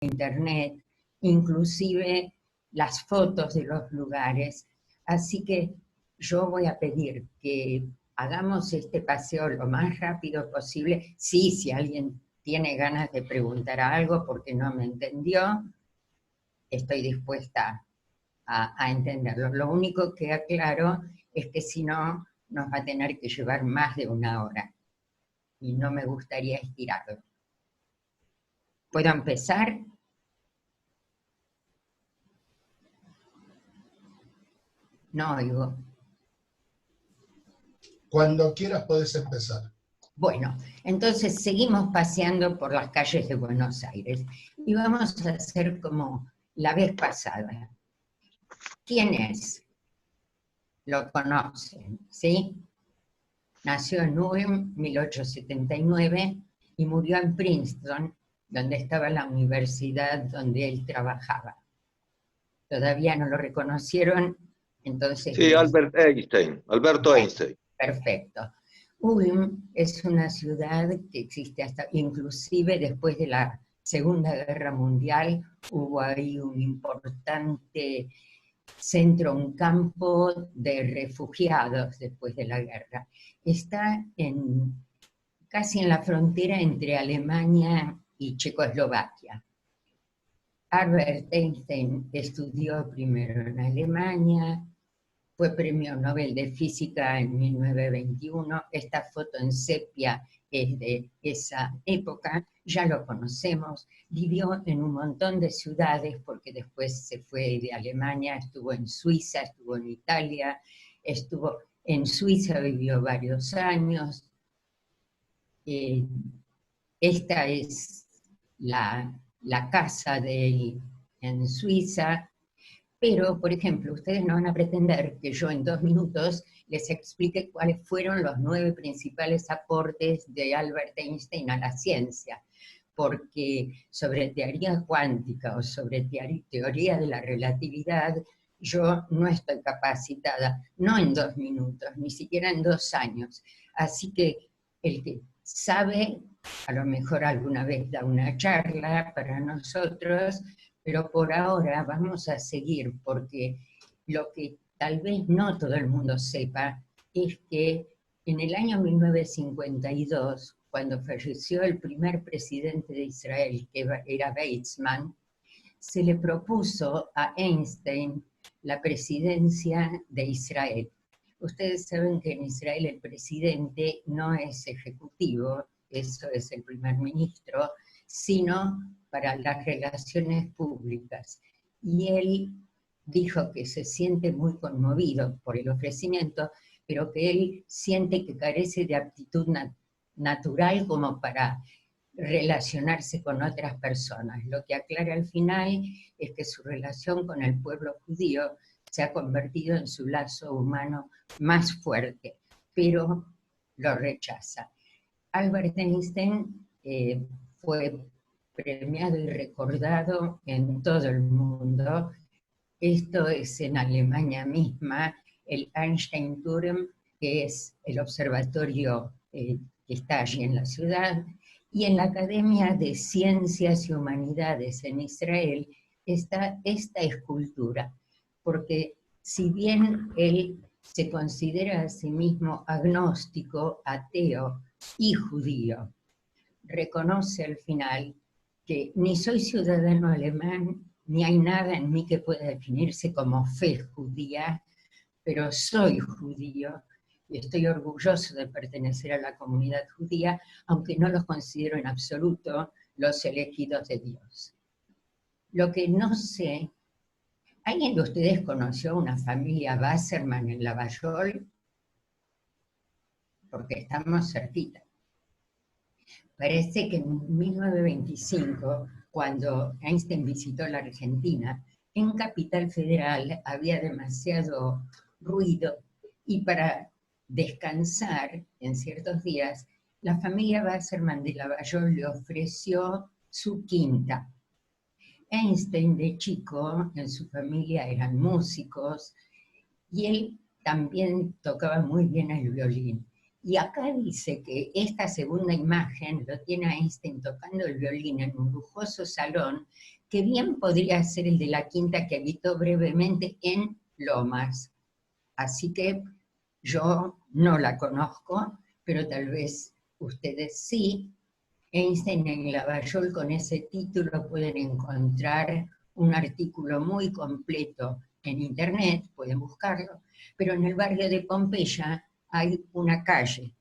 internet, inclusive las fotos de los lugares. Así que yo voy a pedir que hagamos este paseo lo más rápido posible. Sí, si alguien tiene ganas de preguntar algo porque no me entendió, estoy dispuesta a entenderlo. Lo único que aclaro es que si no, nos va a tener que llevar más de 1 hora y no me gustaría estirarlo. ¿Puedo empezar? No oigo. Cuando quieras podés empezar. Bueno, entonces seguimos paseando por las calles de Buenos Aires y vamos a hacer como la vez pasada. ¿Quién es? Lo conocen, ¿sí? Nació en Ulm, 1879, y murió en Princeton, donde estaba la universidad donde él trabajaba. Todavía no lo reconocieron, entonces... Sí, Albert Einstein, Alberto Einstein. Perfecto. Ulm es una ciudad que existe hasta, inclusive después de la Segunda Guerra Mundial, hubo ahí un importante centro, un campo de refugiados después de la guerra. Está casi en la frontera entre Alemania y Checoslovaquia. Albert Einstein estudió primero en Alemania, fue premio Nobel de Física en 1921, esta foto en sepia es de esa época, ya lo conocemos, vivió en un montón de ciudades porque después se fue de Alemania, estuvo en Suiza, estuvo en Italia, estuvo en Suiza, vivió varios años. Esta es la casa de él en Suiza. Pero, por ejemplo, ustedes no van a pretender que yo en 2 minutos les explique cuáles fueron los 9 principales aportes de Albert Einstein a la ciencia, porque sobre teoría cuántica o sobre teoría de la relatividad, yo no estoy capacitada, no en 2 minutos, ni siquiera en 2 años. Así que el que sabe, a lo mejor alguna vez da una charla para nosotros, pero por ahora vamos a seguir, porque lo que tal vez no todo el mundo sepa es que en el año 1952, cuando falleció el primer presidente de Israel, que era Weizmann, se le propuso a Einstein la presidencia de Israel. Ustedes saben que en Israel el presidente no es ejecutivo, eso es el primer ministro, sino para las relaciones públicas. Y él dijo que se siente muy conmovido por el ofrecimiento, pero que él siente que carece de aptitud natural como para relacionarse con otras personas. Lo que aclara al final es que su relación con el pueblo judío se ha convertido en su lazo humano más fuerte, pero lo rechaza. Albert Einstein fue premiado y recordado en todo el mundo. Esto es en Alemania misma, el Einstein-Turm, que es el observatorio que está allí en la ciudad, y en la Academia de Ciencias y Humanidades en Israel está esta escultura, porque si bien él se considera a sí mismo agnóstico, ateo y judío, reconoce al final que ni soy ciudadano alemán, ni hay nada en mí que pueda definirse como fe judía, pero soy judío y estoy orgulloso de pertenecer a la comunidad judía, aunque no los considero en absoluto los elegidos de Dios. Lo que no sé, ¿alguien de ustedes conoció una familia Wasserman en Lavallol? Porque estamos cerquita. Parece que en 1925, cuando Einstein visitó la Argentina, en Capital Federal había demasiado ruido y para descansar en ciertos días, la familia Wasserman de Lavallol le ofreció su quinta. Einstein de chico, en su familia eran músicos, y él también tocaba muy bien el violín. Y acá dice que esta segunda imagen lo tiene Einstein tocando el violín en un lujoso salón, que bien podría ser el de la quinta que habitó brevemente en Lomas. Así que yo no la conozco, pero tal vez ustedes sí. Einstein en Lavallol, con ese título pueden encontrar un artículo muy completo en internet, pueden buscarlo, pero en el barrio de Pompeya hay una calle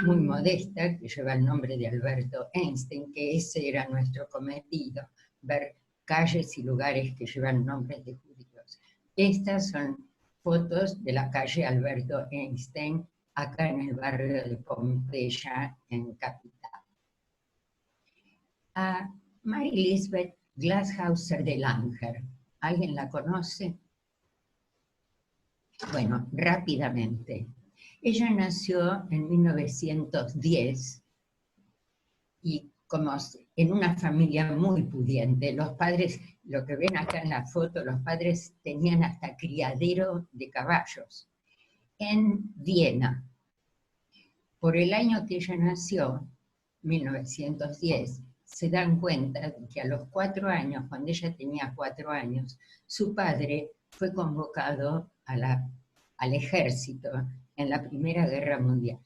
muy modesta que lleva el nombre de Alberto Einstein, que ese era nuestro cometido, ver calles y lugares que llevan nombres de judíos. Estas son fotos de la calle Alberto Einstein, acá en el barrio de Pompeya, en Capital. A Mary Elizabeth Glashauser de Langer, ¿alguien la conoce? Bueno, rápidamente. Ella nació en 1910 y como en una familia muy pudiente. Los padres, lo que ven acá en la foto, los padres tenían hasta criadero de caballos en Viena. Por el año que ella nació, 1910, se dan cuenta de que a los 4 años, cuando ella tenía 4 años, su padre fue convocado al ejército en la Primera Guerra Mundial.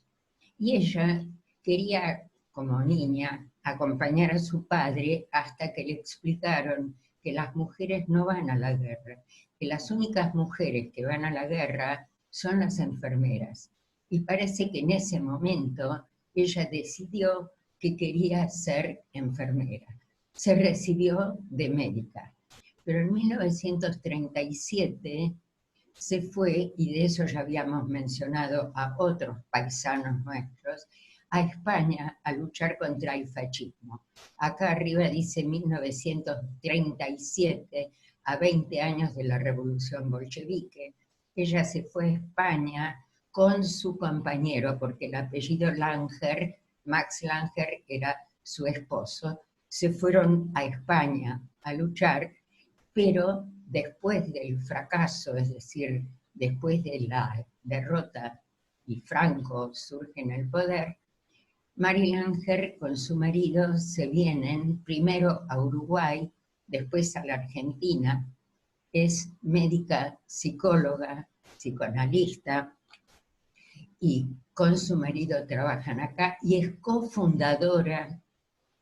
Y ella quería, como niña, acompañar a su padre hasta que le explicaron que las mujeres no van a la guerra, que las únicas mujeres que van a la guerra son las enfermeras. Y parece que en ese momento ella decidió que quería ser enfermera. Se recibió de médica, pero en 1937 se fue, y de eso ya habíamos mencionado a otros paisanos nuestros, a España a luchar contra el fascismo. Acá arriba dice 1937, a 20 años de la revolución bolchevique. Ella se fue a España con su compañero, porque el apellido Langer, Max Langer, era su esposo. Se fueron a España a luchar, pero después del fracaso, es decir, después de la derrota y Franco surge en el poder, Mary Langer con su marido se vienen primero a Uruguay, después a la Argentina. Es médica, psicóloga, psicoanalista, y con su marido trabajan acá, y es cofundadora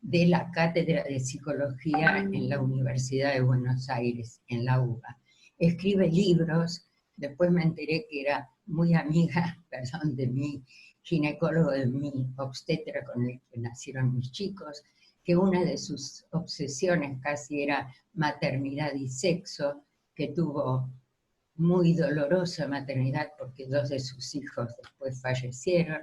de la Cátedra de Psicología en la Universidad de Buenos Aires, en la UBA. Escribe libros, después me enteré que era muy amiga, perdón, de mi ginecólogo, de mi obstetra con el que nacieron mis chicos, que una de sus obsesiones casi era maternidad y sexo, que tuvo muy dolorosa maternidad porque 2 de sus hijos después fallecieron,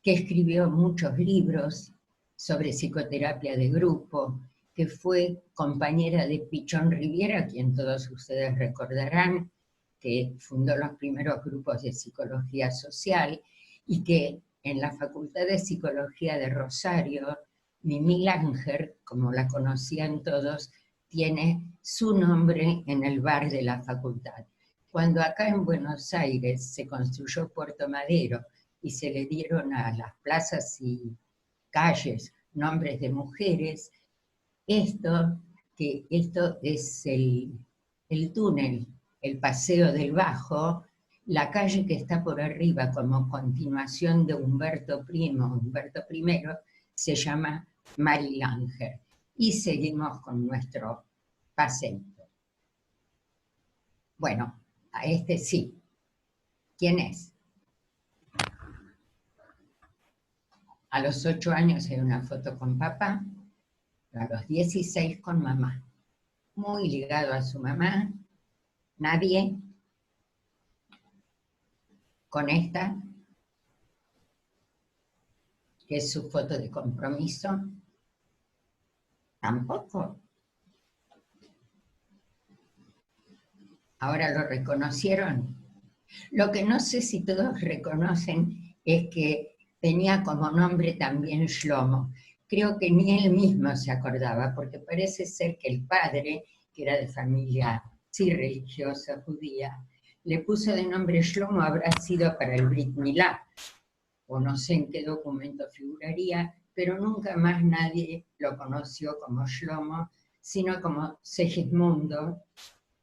que escribió muchos libros sobre psicoterapia de grupo, que fue compañera de Pichón Riviera, a quien todos ustedes recordarán, que fundó los primeros grupos de psicología social, y que en la Facultad de Psicología de Rosario, Mimi Langer, como la conocían todos, tiene su nombre en el bar de la facultad. Cuando acá en Buenos Aires se construyó Puerto Madero y se le dieron a las plazas y calles nombres de mujeres, esto es el túnel, el Paseo del Bajo, la calle que está por arriba como continuación de Humberto I, se llama Mary Langer. Y seguimos con nuestro paseito. Bueno, a este sí. ¿Quién es? A los 8 años hay una foto con papá, a los 16 con mamá. Muy ligado a su mamá. Nadie. Con esta, que es su foto de compromiso. Tampoco. Ahora lo reconocieron. Lo que no sé si todos reconocen es que tenía como nombre también Shlomo. Creo que ni él mismo se acordaba, porque parece ser que el padre, que era de familia sí religiosa judía, le puso de nombre Shlomo, habrá sido para el Brit Milá. o no sé en qué documento figuraría, pero nunca más nadie lo conoció como Shlomo, sino como Segismundo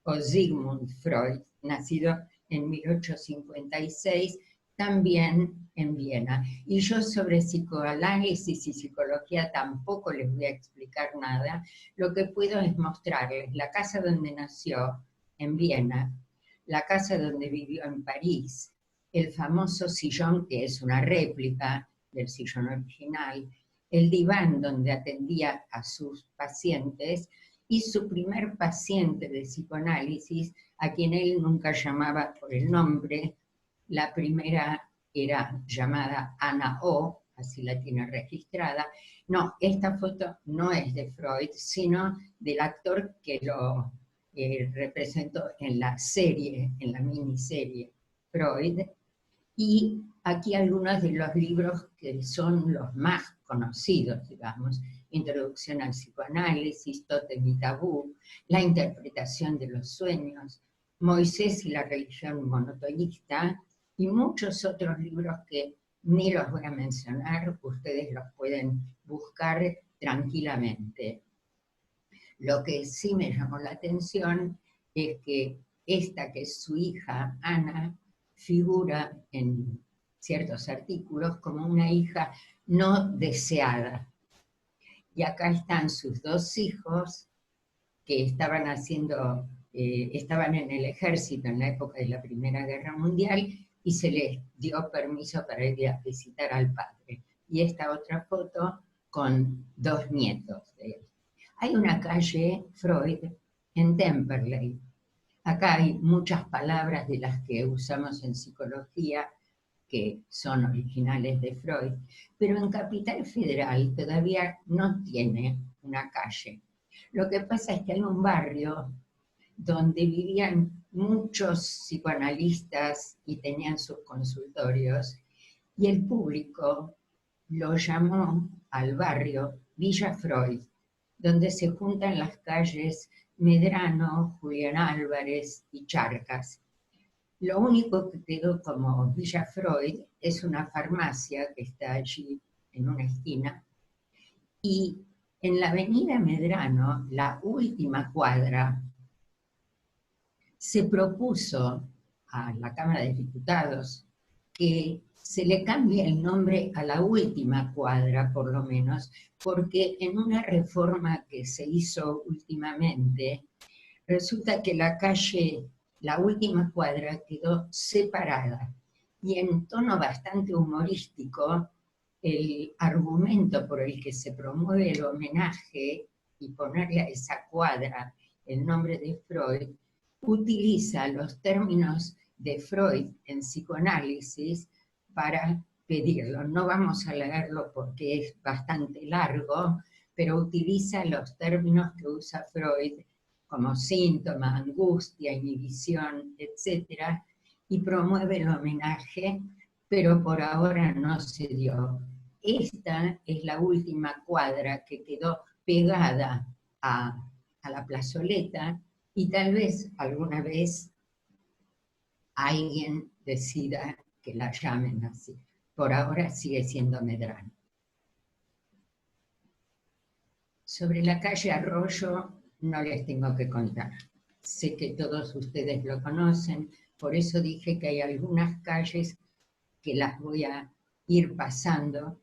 o Sigmund Freud, nacido en 1856, también en Viena. Y yo sobre psicoanálisis y psicología tampoco les voy a explicar nada. Lo que puedo es mostrarles la casa donde nació, en Viena, la casa donde vivió en París, el famoso sillón que es una réplica del sillón original, el diván donde atendía a sus pacientes y su primer paciente de psicoanálisis, a quien él nunca llamaba por el nombre. La primera era llamada Ana O, así la tiene registrada. No, esta foto no es de Freud, sino del actor que lo representó en la serie, en la miniserie Freud. Y aquí algunos de los libros que son los más conocidos, digamos: Introducción al psicoanálisis, Tótem y Tabú, La interpretación de los sueños, Moisés y la religión monoteísta, y muchos otros libros que ni los voy a mencionar, ustedes los pueden buscar tranquilamente. Lo que sí me llamó la atención es que esta, que es su hija, Ana, figura en ciertos artículos como una hija no deseada. Y acá están sus dos hijos que estaban estaban en el ejército en la época de la Primera Guerra Mundial y se les dio permiso para ir a visitar al padre. Y esta otra foto con dos nietos de él. Hay una calle Freud en Temperley. Acá hay muchas palabras de las que usamos en psicología que son originales de Freud, pero en Capital Federal todavía no tiene una calle. Lo que pasa es que hay un barrio donde vivían muchos psicoanalistas y tenían sus consultorios, y el público lo llamó al barrio Villa Freud, donde se juntan las calles Medrano, Julián Álvarez y Charcas. Lo único que quedó como Villa Freud es una farmacia que está allí en una esquina, y en la avenida Medrano, la última cuadra, se propuso a la Cámara de Diputados que se le cambie el nombre a la última cuadra, por lo menos, porque en una reforma que se hizo últimamente, resulta que la calle, la última cuadra, quedó separada. Y en tono bastante humorístico, el argumento por el que se promueve el homenaje y ponerle a esa cuadra el nombre de Freud, utiliza los términos de Freud en psicoanálisis para pedirlo. No vamos a leerlo porque es bastante largo, pero utiliza los términos que usa Freud como síntoma, angustia, inhibición, etc., y promueve el homenaje, pero por ahora no se dio. Esta es la última cuadra que quedó pegada a la plazoleta, y tal vez alguna vez alguien decida que la llamen así. Por ahora sigue siendo Medrano. Sobre la calle Arroyo no les tengo que contar. Sé que todos ustedes lo conocen, por eso dije que hay algunas calles que las voy a ir pasando,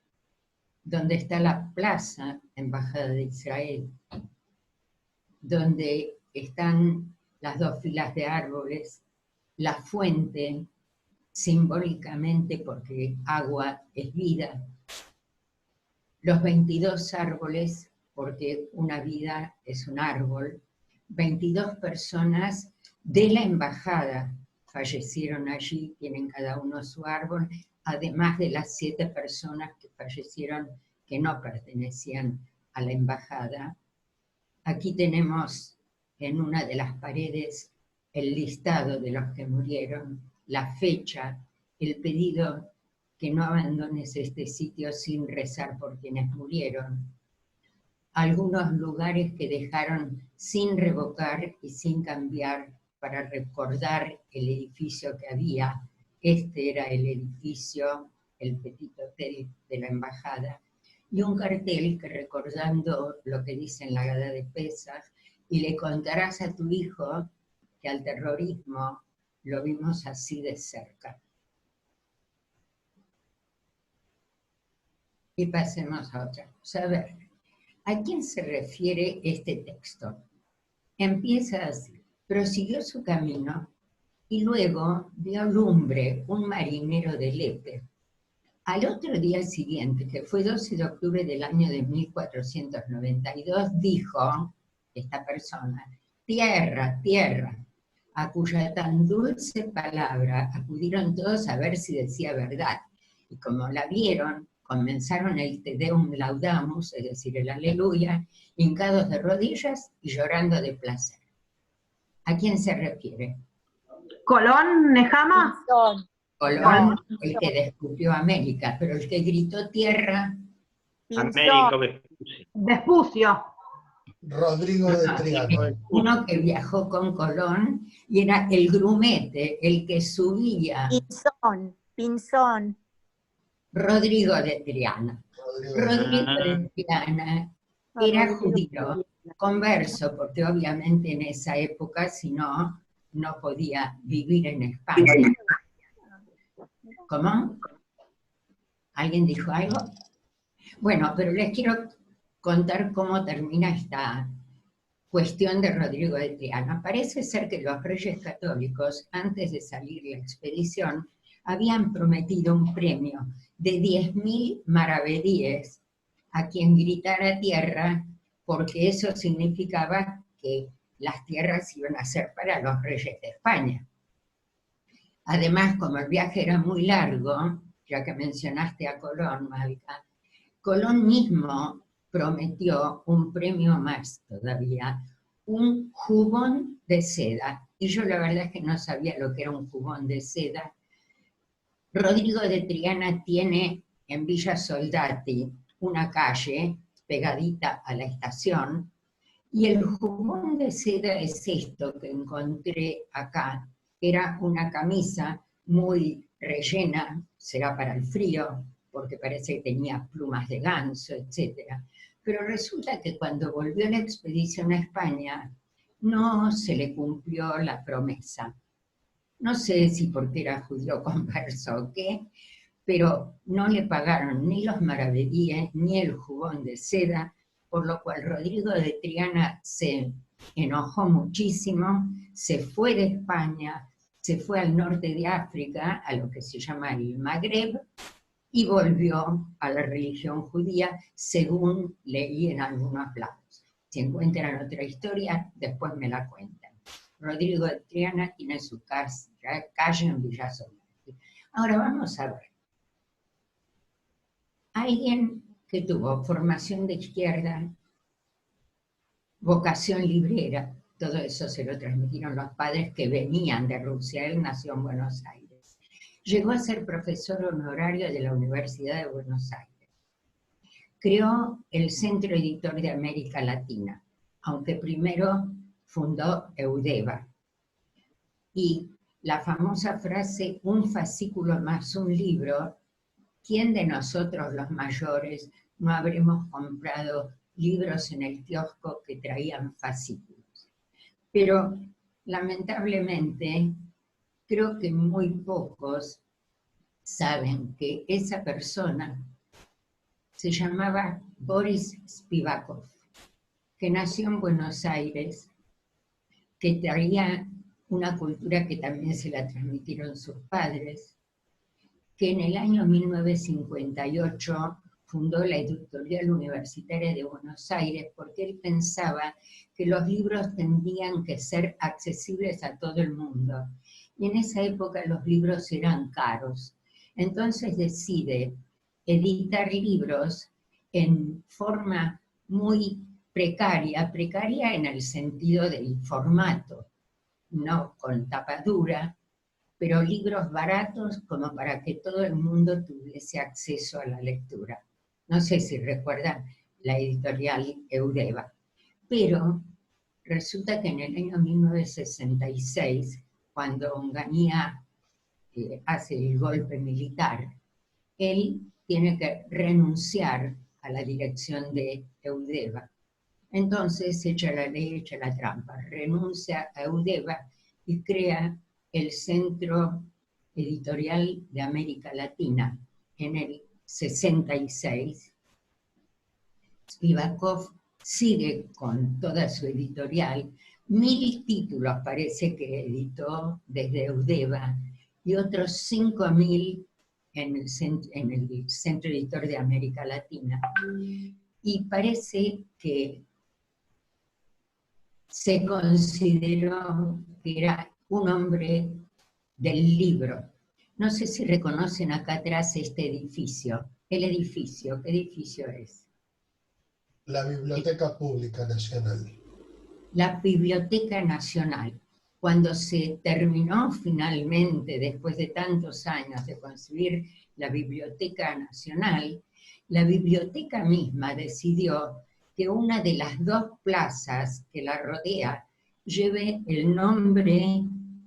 donde está la Plaza Embajada de Israel, donde están las dos filas de árboles, la fuente, simbólicamente porque agua es vida, los 22 árboles, porque una vida es un árbol, 22 personas de la embajada fallecieron allí, tienen cada uno su árbol, además de las 7 personas que fallecieron que no pertenecían a la embajada. Aquí tenemos en una de las paredes el listado de los que murieron, la fecha, el pedido que no abandones este sitio sin rezar por quienes murieron. Algunos lugares que dejaron sin revocar y sin cambiar para recordar el edificio que había. Este era el edificio el petit hotel de la embajada, y un cartel que recordando lo que dice en la Gada de Pesas, y le contarás a tu hijo que al terrorismo lo vimos así de cerca. Y pasemos a otra cosa. A ver, ¿a quién se refiere este texto? Empieza así: prosiguió su camino y luego vio lumbre un marinero de Lepe. Al otro día siguiente, que fue 12 de octubre del año de 1492, dijo esta persona: tierra, tierra, a cuya tan dulce palabra acudieron todos a ver si decía verdad. Y como la vieron, comenzaron el Te Deum Laudamus, es decir, el Aleluya, hincados de rodillas y llorando de placer. ¿A quién se refiere? ¿Colón, Nejama? Colón, el que descubrió América, pero el que gritó tierra... Américo Vespucio. Vespucio. Rodrigo de Triana. Uno que viajó con Colón y era el grumete, el que subía. Pinzón. Rodrigo de Triana. Rodrigo de Triana era judío, converso, porque obviamente en esa época, si no, no podía vivir en España. ¿Cómo? ¿Alguien dijo algo? Bueno, pero les quiero contar cómo termina esta cuestión de Rodrigo de Triana. Parece ser que los reyes católicos, antes de salir la expedición, habían prometido un premio de 10.000 maravedíes a quien gritara tierra, porque eso significaba que las tierras iban a ser para los reyes de España. Además, como el viaje era muy largo, ya que mencionaste a Colón, Malca, Colón mismo prometió un premio más todavía, un jubón de seda. Y yo la verdad es que no sabía lo que era un jubón de seda. Rodrigo de Triana tiene en Villa Soldati una calle pegadita a la estación, y el jubón de seda es esto que encontré acá. Era una camisa muy rellena, será para el frío, porque parece que tenía plumas de ganso, etc. Pero resulta que cuando volvió la expedición a España, no se le cumplió la promesa. No sé si porque era judío converso o qué, pero no le pagaron ni los maravedíes ni el jubón de seda, por lo cual Rodrigo de Triana se enojó muchísimo, se fue de España, se fue al norte de África, a lo que se llama el Magreb, y volvió a la religión judía, según leí en algunos lados. Si encuentran otra historia, después me la cuentan. Rodrigo de Triana tiene su calle en Villa Soldati. Ahora vamos a ver. Alguien que tuvo formación de izquierda, vocación librera, todo eso se lo transmitieron los padres que venían de Rusia, él nació en Buenos Aires. Llegó a ser profesor honorario de la Universidad de Buenos Aires. Creó el Centro Editor de América Latina, aunque primero fundó Eudeva. Y la famosa frase, un fascículo más un libro, ¿quién de nosotros los mayores no habremos comprado libros en el kiosco que traían fascículos? Pero lamentablemente creo que muy pocos saben que esa persona se llamaba Boris Spivakov, que nació en Buenos Aires, que traía una cultura que también se la transmitieron sus padres, que en el año 1958 fundó la Editorial Universitaria de Buenos Aires porque él pensaba que los libros tendrían que ser accesibles a todo el mundo. Y en esa época los libros eran caros. Entonces decide editar libros en forma muy precaria en el sentido del formato, no con tapadura, pero libros baratos como para que todo el mundo tuviese acceso a la lectura. No sé si recuerdan la editorial Eudeva. Pero resulta que en el año 1966, cuando Onganía hace el golpe militar, él tiene que renunciar a la dirección de Eudeva. Entonces echa la ley, echa la trampa, renuncia a Eudeva y crea el Centro Editorial de América Latina en el 66. Spivakov sigue con toda su editorial, 1000 títulos parece que editó desde Eudeva y otros 5000 en el Centro Editor de América Latina. Y parece que se consideró que era un hombre del libro. No sé si reconocen acá atrás este edificio. El edificio, ¿qué edificio es? La Biblioteca Pública Nacional. La Biblioteca Nacional. Cuando se terminó finalmente, después de tantos años de construir la Biblioteca Nacional, la biblioteca misma decidió que una de las 2 plazas que la rodea lleve el nombre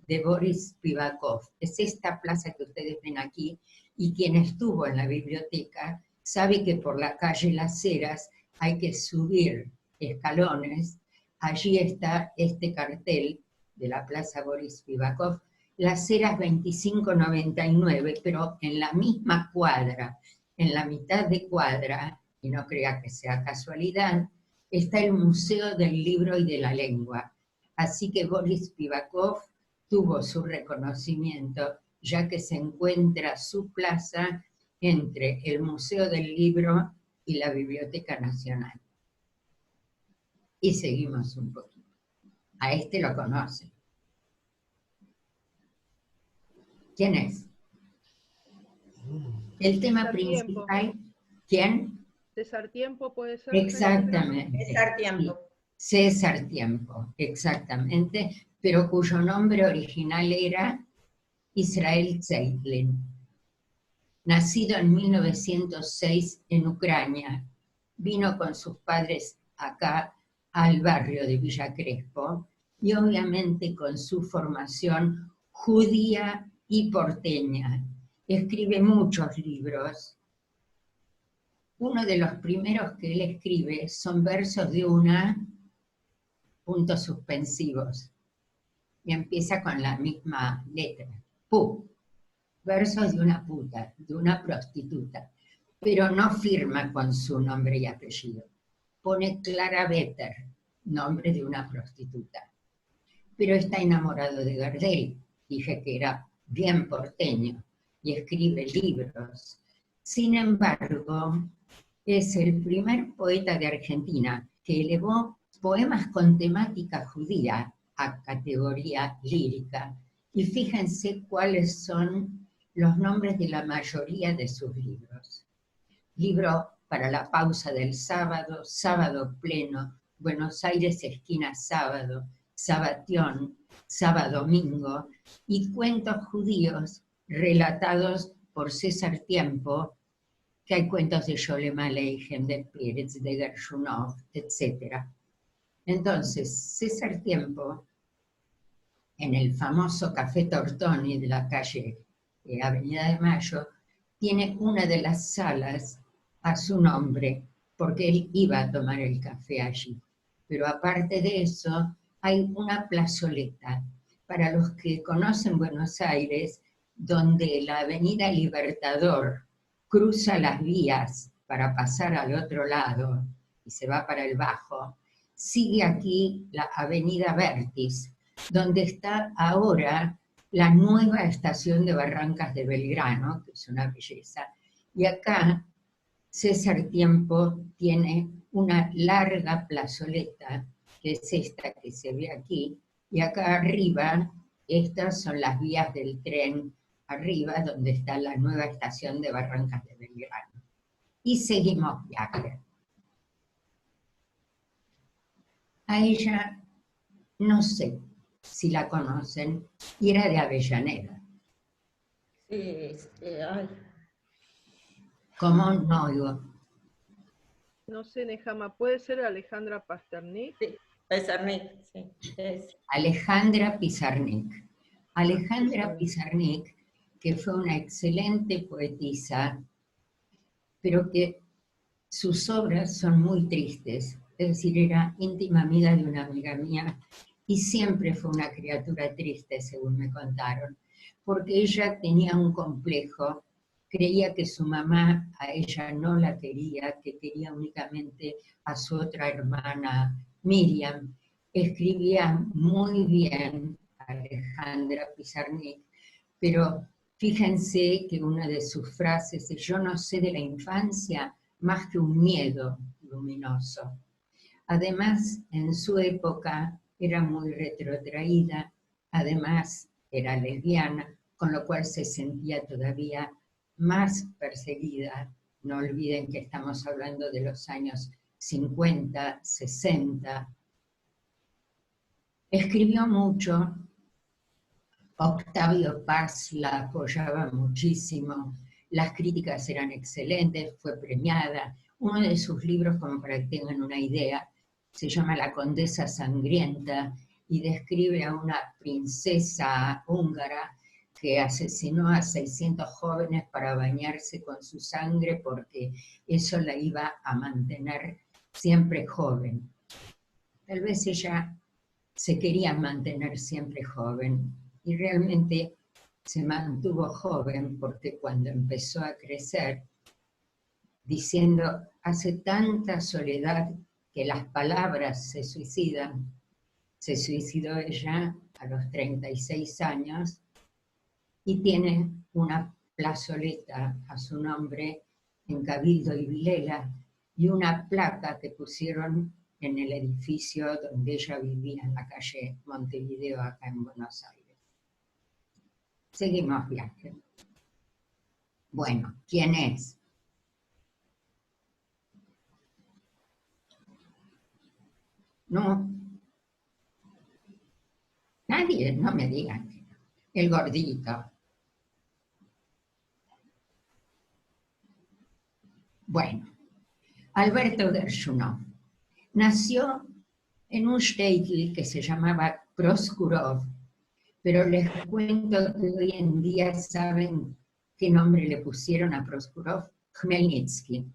de Boris Spivakov. Es esta plaza que ustedes ven aquí, y quien estuvo en la biblioteca sabe que por la calle Las Heras hay que subir escalones. Allí está este cartel de la Plaza Boris Spivakov, Las Heras 2599, pero en la misma cuadra, en la mitad de cuadra, y no crea que sea casualidad, está el Museo del Libro y de la Lengua. Así que Boris Spivakov tuvo su reconocimiento, ya que se encuentra su plaza entre el Museo del Libro y la Biblioteca Nacional. Y seguimos un poquito. A este lo conocen. ¿Quién es? El tema César principal. Tiempo. ¿Quién? César Tiempo puede ser. Exactamente. César Tiempo. César Tiempo, exactamente, pero cuyo nombre original era Israel Zeitlin. Nacido en 1906 en Ucrania, vino con sus padres acá al barrio de Villa Crespo, y obviamente con su formación judía y porteña. Escribe muchos libros. Uno de los primeros que él escribe son versos de una, puntos suspensivos, y empieza con la misma letra, pu, versos de una puta, de una prostituta, pero no firma con su nombre y apellido, pone Clara Vetter, nombre de una prostituta, pero está enamorado de Gardel, dije que era bien porteño, y escribe libros. Sin embargo, es el primer poeta de Argentina que elevó poemas con temática judía a categoría lírica. Y fíjense cuáles son los nombres de la mayoría de sus libros. Libro para la pausa del sábado, Sábado pleno, Buenos Aires esquina sábado, Sabatión, Sábado domingo, y cuentos judíos relatados por César Tiempo, que hay cuentos de Sholem Aleichem, de Pérez, de Gershunov, etc. Entonces, César Tiempo, en el famoso Café Tortoni de la calle Avenida de Mayo, tiene una de las salas a su nombre, porque él iba a tomar el café allí. Pero aparte de eso, hay una plazoleta. Para los que conocen Buenos Aires, donde la Avenida Libertador cruza las vías para pasar al otro lado y se va para el Bajo, sigue aquí la Avenida Vértiz, donde está ahora la nueva estación de Barrancas de Belgrano, que es una belleza, y acá César Tiempo tiene una larga plazoleta, que es esta que se ve aquí, y acá arriba, estas son las vías del tren, arriba donde está la nueva estación de Barrancas de Belgrano. Y seguimos viaje. A ella, no sé si la conocen, y era de Avellaneda. Sí, ay. ¿Cómo no oigo? No sé, Nehama, ¿puede ser Alejandra Pasternik? Sí, Pizarnik, sí. Es. Alejandra Pizarnik. Alejandra Pizarnik, que fue una excelente poetisa, pero que sus obras son muy tristes. Es decir, era íntima amiga de una amiga mía y siempre fue una criatura triste, según me contaron, porque ella tenía un complejo, creía que su mamá a ella no la quería, que quería únicamente a su otra hermana Miriam. Escribía muy bien Alejandra Pizarnik, pero fíjense que una de sus frases es: yo no sé de la infancia más que un miedo luminoso. Además, en su época era muy retrotraída, además era lesbiana, con lo cual se sentía todavía más perseguida. No olviden que estamos hablando de los años 50, 60. Escribió mucho. Octavio Paz la apoyaba muchísimo, las críticas eran excelentes, fue premiada. Uno de sus libros, como para que tengan una idea, se llama La Condesa Sangrienta y describe a una princesa húngara que asesinó a 600 jóvenes para bañarse con su sangre porque eso la iba a mantener siempre joven. Tal vez ella se quería mantener siempre joven, y realmente se mantuvo joven porque cuando empezó a crecer, diciendo: hace tanta soledad que las palabras se suicidan, se suicidó ella a los 36 años y tiene una plazoleta a su nombre en Cabildo y Vilela y una placa que pusieron en el edificio donde ella vivía, en la calle Montevideo, acá en Buenos Aires. Seguimos viaje. Bueno, ¿quién es? No. Nadie, no me digan. El gordito. Bueno, Alberto Gershunov nació en un shtetl que se llamaba Proskurov, pero les cuento que hoy en día saben qué nombre le pusieron a Proskurov: Khmelnytsky.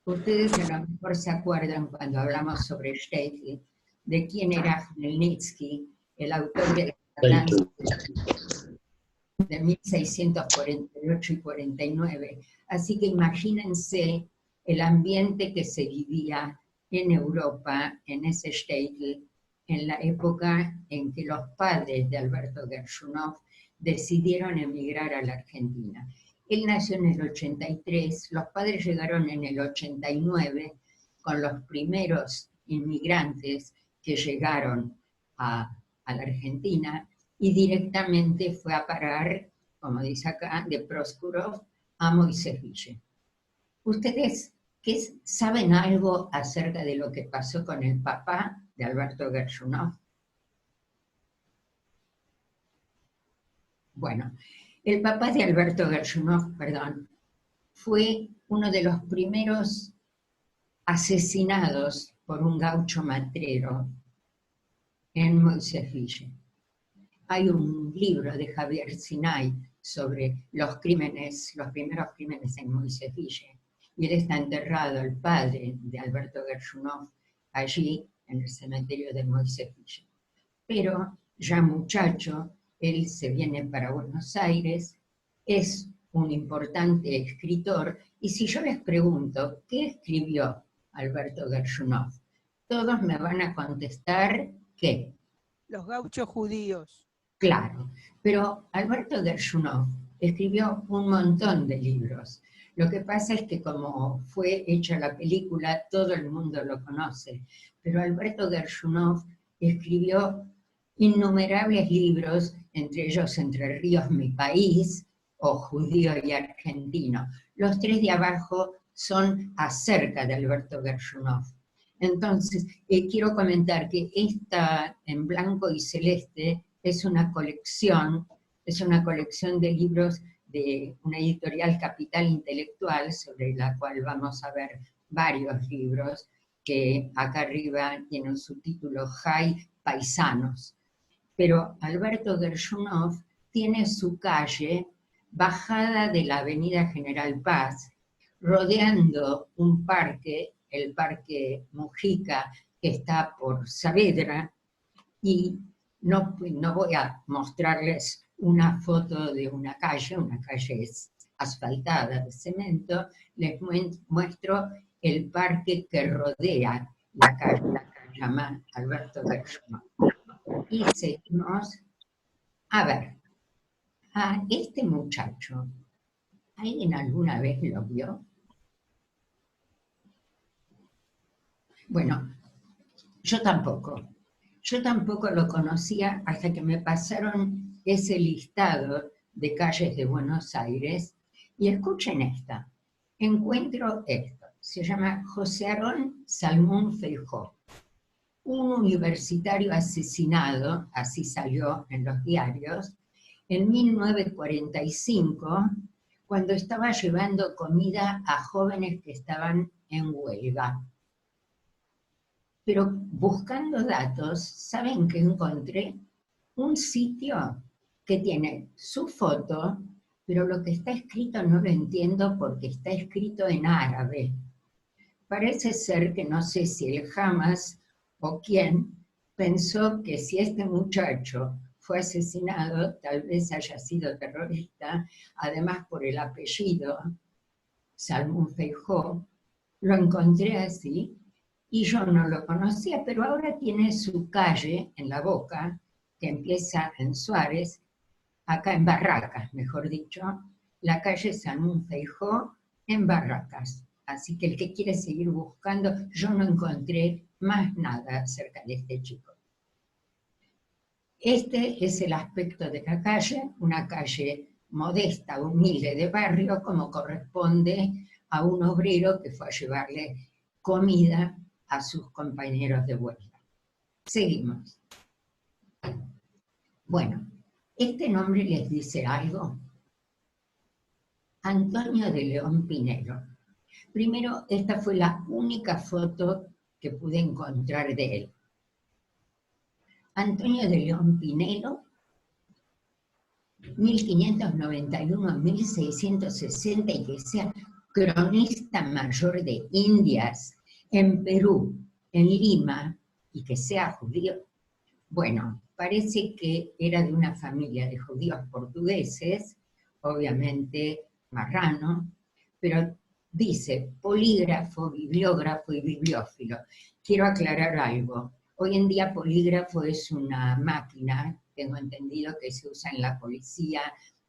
Ustedes a lo mejor se acuerdan cuando hablamos sobre shtetl de quién era Khmelnytsky, el autor de la danza de 1648 y 49. Así que imagínense el ambiente que se vivía en Europa, en ese shtetl, en la época en que los padres de Alberto Gershunov decidieron emigrar a la Argentina. Él nació en el 83, los padres llegaron en el 89 con los primeros inmigrantes que llegaron a la Argentina, y directamente fue a parar, como dice acá, de Proskurov a Moisés. ¿Ustedes saben algo acerca de lo que pasó con el papá de Alberto Gershunov? Bueno, el papá de Alberto Gershunov, fue uno de los primeros asesinados por un gaucho matrero en Moisés. Hay un libro de Javier Sinay sobre los crímenes, los primeros crímenes en Moisés, y él está enterrado, el padre de Alberto Gershunov, allí en el cementerio de Moisés. Pero ya muchacho, él se viene para Buenos Aires, es un importante escritor, y si yo les pregunto, ¿qué escribió Alberto Gershunov? Todos me van a contestar, ¿qué? Los gauchos judíos. Claro, pero Alberto Gershunov escribió un montón de libros. Lo que pasa es que como fue hecha la película, todo el mundo lo conoce, pero Alberto Gershunov escribió innumerables libros, entre ellos Entre Ríos, mi país, o Judío y Argentino. Los tres de abajo son acerca de Alberto Gershunov. Entonces, quiero comentar que esta en blanco y celeste es una colección de libros de una editorial Capital Intelectual, sobre la cual vamos a ver varios libros, que acá arriba tienen su título Jai Paisanos. Pero Alberto Gershunov tiene su calle bajada de la Avenida General Paz, rodeando un parque, el Parque Mujica, que está por Saavedra, y no voy a mostrarles una foto de una calle asfaltada de cemento, les muestro el parque que rodea la calle, que se llama Alberto Gershman. Y seguimos. A ver, a este muchacho, ¿alguien alguna vez lo vio? Bueno, yo tampoco lo conocía hasta que me pasaron ese listado de calles de Buenos Aires, y escuchen esta, encuentro esto, se llama José Aarón Salmón Feijó, un universitario asesinado, así salió en los diarios, en 1945, cuando estaba llevando comida a jóvenes que estaban en huelga. Pero buscando datos, ¿saben qué encontré? Un sitio que tiene su foto, pero lo que está escrito no lo entiendo porque está escrito en árabe. Parece ser que no sé si el Hamas o quién pensó que si este muchacho fue asesinado, tal vez haya sido terrorista, además por el apellido, Salmón Feijó, lo encontré así, y yo no lo conocía, pero ahora tiene su calle en La Boca, que empieza en Suárez, acá en Barracas, mejor dicho, la calle Salmón Feijó en Barracas. Así que el que quiere seguir buscando, yo no encontré más nada acerca de este chico. Este es el aspecto de la calle, una calle modesta, humilde de barrio, como corresponde a un obrero que fue a llevarle comida a sus compañeros de huelga. Seguimos. Bueno, ¿este nombre les dice algo? Antonio de León Pinelo. Primero, esta fue la única foto que pude encontrar de él. Antonio de León Pinelo, 1591-1660, y que sea cronista mayor de Indias, en Perú, en Lima, y que sea judío. Bueno, parece que era de una familia de judíos portugueses, obviamente marrano, pero dice polígrafo, bibliógrafo y bibliófilo. Quiero aclarar algo. Hoy en día polígrafo es una máquina, tengo entendido que se usa en la policía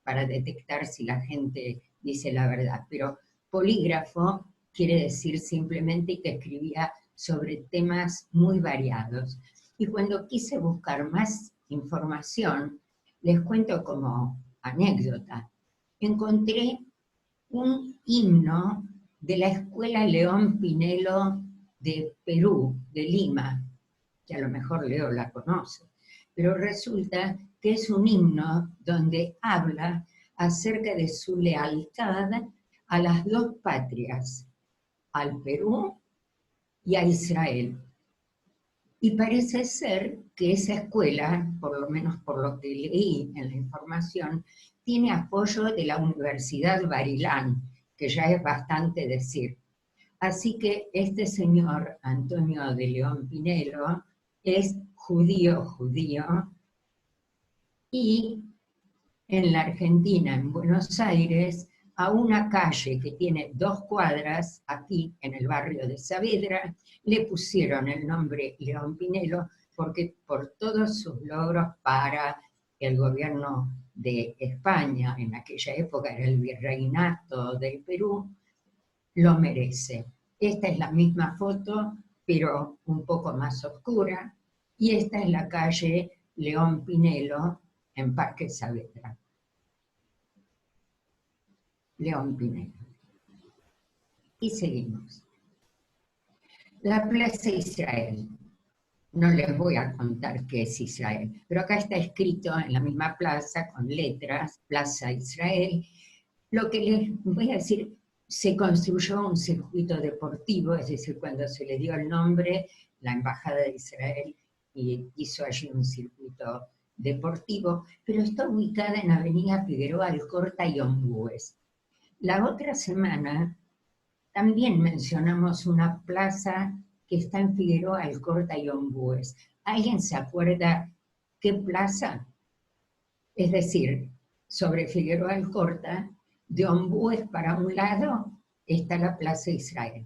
para detectar si la gente dice la verdad, pero polígrafo quiere decir simplemente que escribía sobre temas muy variados. Y cuando quise buscar más información, les cuento como anécdota, encontré un himno de la Escuela León Pinelo de Perú, de Lima, que a lo mejor Leo la conoce, pero resulta que es un himno donde habla acerca de su lealtad a las dos patrias, al Perú y a Israel. Y parece ser que esa escuela, por lo menos por lo que leí en la información, tiene apoyo de la Universidad Barilán, que ya es bastante decir. Así que este señor, Antonio de León Pinelo, es judío, y en la Argentina, en Buenos Aires, a una calle que tiene 2 cuadras, aquí en el barrio de Saavedra, le pusieron el nombre León Pinelo, porque por todos sus logros para el gobierno de España, en aquella época era el virreinato del Perú, lo merece. Esta es la misma foto, pero un poco más oscura, y esta es la calle León Pinelo en Parque Saavedra. León Pinelo. Y seguimos. La Plaza Israel. No les voy a contar qué es Israel, pero acá está escrito en la misma plaza, con letras, Plaza Israel. Lo que les voy a decir, se construyó un circuito deportivo, es decir, cuando se le dio el nombre, la Embajada de Israel hizo allí un circuito deportivo, pero está ubicada en Avenida Figueroa Alcorta y Ombúes. La otra semana También mencionamos una plaza que está en Figueroa Alcorta y Ombúes. ¿Alguien se acuerda qué plaza? Es decir, sobre Figueroa Alcorta, de Ombúes para un lado está la Plaza Israel.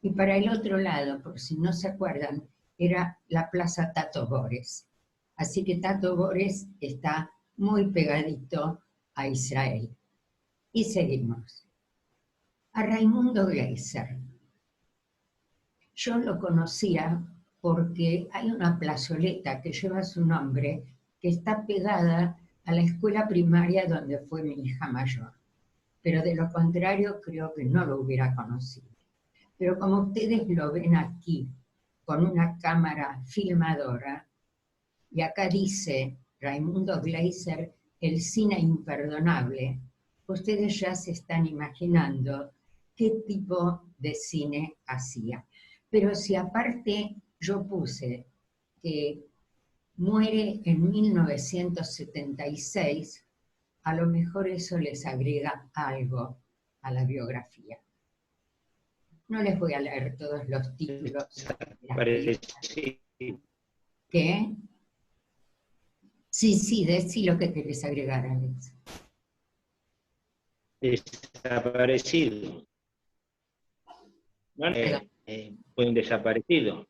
Y para el otro lado, por si no se acuerdan, era la Plaza Tato Bores. Así que Tato Bores está muy pegadito a Israel. Y seguimos. A Raimundo Gleiser. Yo lo conocía porque hay una plazoleta que lleva su nombre, que está pegada a la escuela primaria donde fue mi hija mayor. Pero de lo contrario creo que no lo hubiera conocido. Pero como ustedes lo ven aquí, con una cámara filmadora, y acá dice Raimundo Gleiser, el cine imperdonable, ustedes ya se están imaginando qué tipo de cine hacía. Pero si aparte yo puse que muere en 1976, a lo mejor eso les agrega algo a la biografía. No les voy a leer todos los títulos. ¿Qué? Sí, decí lo que querés agregar, Alex. Desaparecido. Bueno, fue un desaparecido.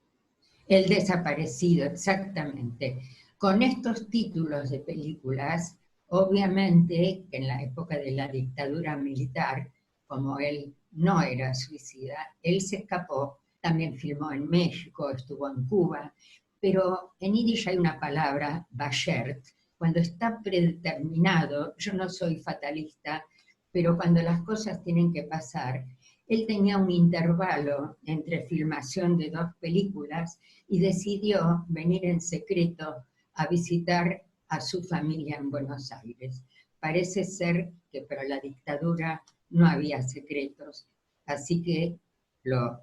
El desaparecido, exactamente. Con estos títulos de películas, obviamente que en la época de la dictadura militar, como él no era suicida, él se escapó, también filmó en México, estuvo en Cuba, pero en yiddish hay una palabra, bashert, cuando está predeterminado, yo no soy fatalista, pero cuando las cosas tienen que pasar, él tenía un intervalo entre filmación de 2 películas y decidió venir en secreto a visitar a su familia en Buenos Aires. Parece ser que para la dictadura no había secretos, así que lo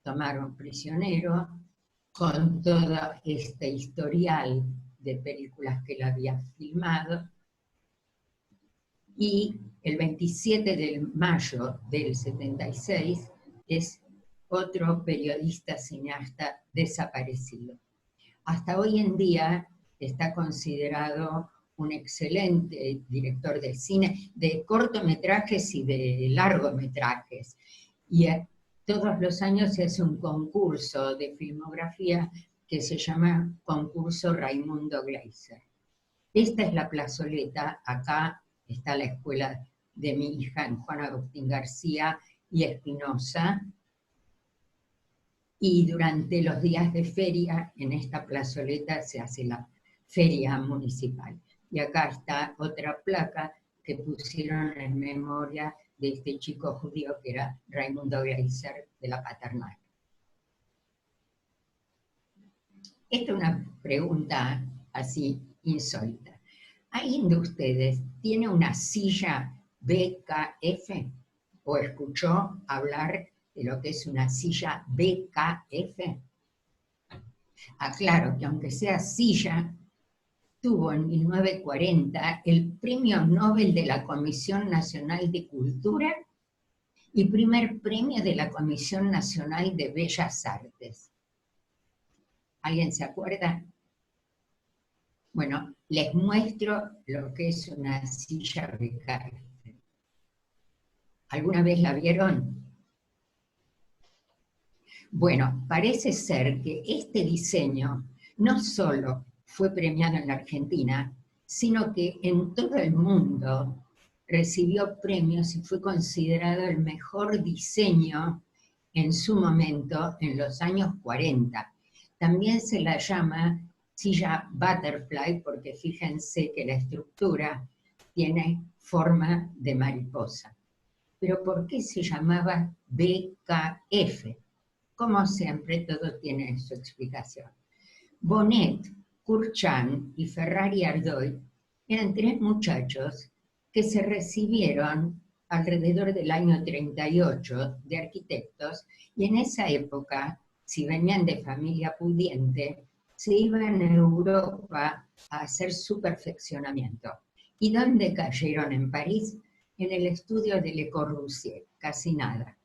tomaron prisionero con todo este historial de películas que él había filmado, y el 27 de mayo del 76 es otro periodista cineasta desaparecido. Hasta hoy en día está considerado un excelente director de cine, de cortometrajes y de largometrajes. Y todos los años se hace un concurso de filmografía que se llama Concurso Raimundo Gleiser. Esta es la plazoleta, acá está la escuela de mi hija en Juan Agustín García y Espinosa, y durante los días de feria en esta plazoleta se hace la feria municipal. Y acá está otra placa que pusieron en memoria de este chico judío que era Raimundo Gleiser de la Paternal. Esta es una pregunta así insólita. ¿Alguien de ustedes tiene una silla BKF o escuchó hablar de lo que es una silla BKF? Aclaro que aunque sea silla, tuvo en 1940 el Premio Nobel de la Comisión Nacional de Cultura y primer premio de la Comisión Nacional de Bellas Artes. ¿Alguien se acuerda? Bueno, les muestro lo que es una silla BKF. ¿Alguna vez la vieron? Bueno, parece ser que este diseño no solo fue premiado en la Argentina, sino que en todo el mundo recibió premios y fue considerado el mejor diseño en su momento en los años 40. También se la llama silla butterfly porque fíjense que la estructura tiene forma de mariposa. Pero ¿por qué se llamaba BKF? Como siempre, todo tiene su explicación. Bonet, Kurchan y Ferrari Ardoy eran 3 muchachos que se recibieron alrededor del año 38 de arquitectos, y en esa época, si venían de familia pudiente, se iban a Europa a hacer su perfeccionamiento. ¿Y dónde cayeron en París? En el estudio de Le Corbusier, casi nada.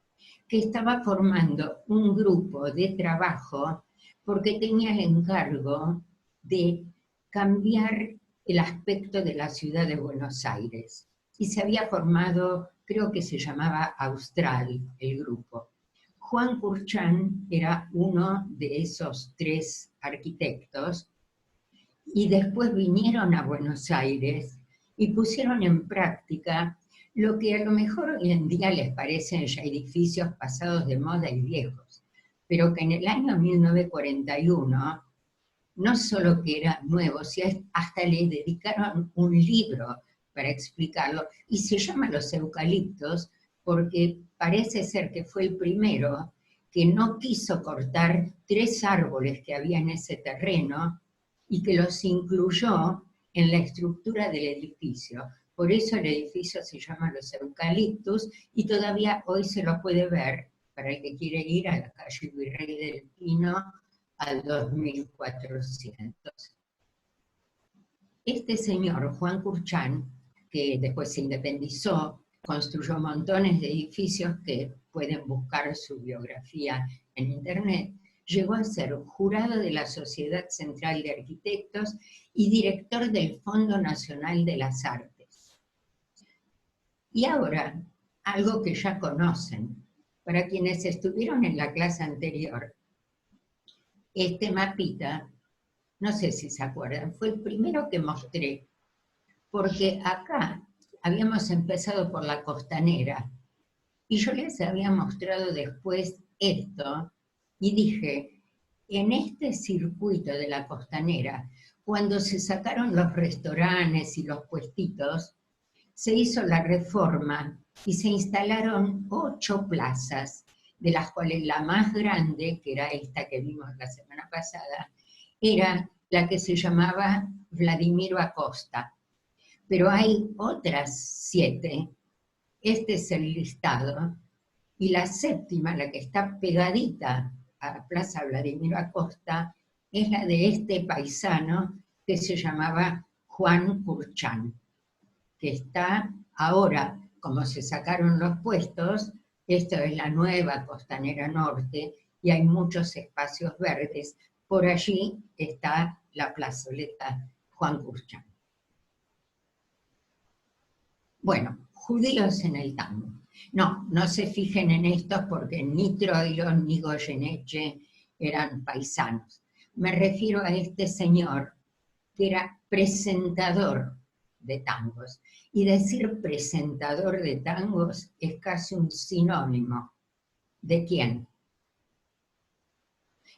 que estaba formando un grupo de trabajo porque tenía el encargo de cambiar el aspecto de la ciudad de Buenos Aires. Y se había formado, creo que se llamaba Austral, el grupo. Juan Kurchan era uno de esos 3 arquitectos, y después vinieron a Buenos Aires y pusieron en práctica lo que a lo mejor hoy en día les parecen ya edificios pasados de moda y viejos, pero que en el año 1941 no solo que era nuevo, sino hasta le dedicaron un libro para explicarlo, y se llama Los Eucaliptos porque parece ser que fue el primero que no quiso cortar 3 árboles que había en ese terreno y que los incluyó en la estructura del edificio. Por eso el edificio se llama Los Eucaliptos y todavía hoy se lo puede ver, para el que quiere ir a la calle Virrey del Pino al 2400. Este señor, Juan Kurchan, que después se independizó, construyó montones de edificios que pueden buscar su biografía en internet, llegó a ser jurado de la Sociedad Central de Arquitectos y director del Fondo Nacional de las Artes. Y ahora, algo que ya conocen, para quienes estuvieron en la clase anterior, este mapita, no sé si se acuerdan, fue el primero que mostré, porque acá habíamos empezado por la Costanera, y yo les había mostrado después esto, y dije, en este circuito de la Costanera, cuando se sacaron los restaurantes y los puestitos, se hizo la reforma y se instalaron 8 plazas, de las cuales la más grande, que era esta que vimos la semana pasada, era la que se llamaba Vladimiro Acosta. Pero hay otras 7, este es el listado, y la 7ª, la que está pegadita a Plaza Vladimiro Acosta, es la de este paisano que se llamaba Juan Kurchan, que está ahora, como se sacaron los puestos, esto es la nueva Costanera Norte, y hay muchos espacios verdes. Por allí está la plazoleta Juan Kurchan. Bueno, judíos en el tango. No se fijen en estos porque ni Troilo ni Goyeneche eran paisanos. Me refiero a este señor que era presentador de tangos. Y decir presentador de tangos es casi un sinónimo. ¿De quién?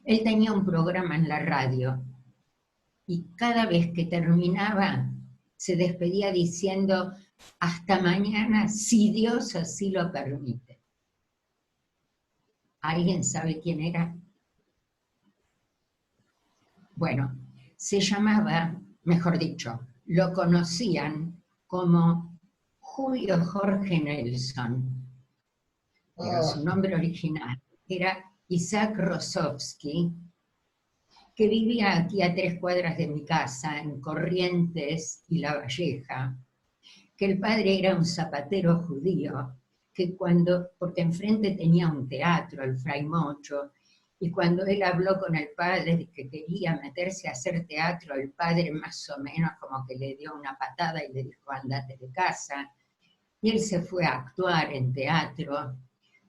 Él tenía un programa en la radio y cada vez que terminaba se despedía diciendo hasta mañana, si Dios así lo permite. ¿Alguien sabe quién era? Bueno, se llamaba, mejor dicho, lo conocían como Julio Jorge Nelson, pero su nombre original era Isaac Rosowski, que vivía aquí a 3 cuadras de mi casa, en Corrientes y La Valleja, que el padre era un zapatero judío, que porque enfrente tenía un teatro, el Fray Mocho, y cuando él habló con el padre de que quería meterse a hacer teatro, el padre más o menos como que le dio una patada y le dijo, andate de casa, y él se fue a actuar en teatro,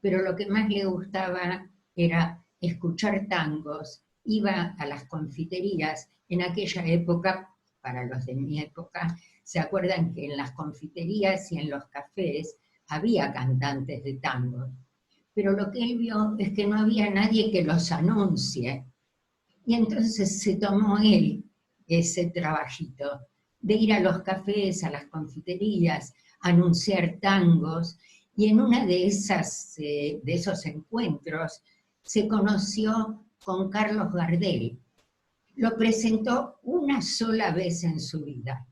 pero lo que más le gustaba era escuchar tangos, iba a las confiterías, en aquella época, para los de mi época, se acuerdan que en las confiterías y en los cafés había cantantes de tango, pero lo que él vio es que no había nadie que los anuncie, y entonces se tomó él ese trabajito de ir a los cafés, a las confiterías, anunciar tangos, y en una de esos encuentros se conoció con Carlos Gardel. Lo presentó una sola vez en su vida,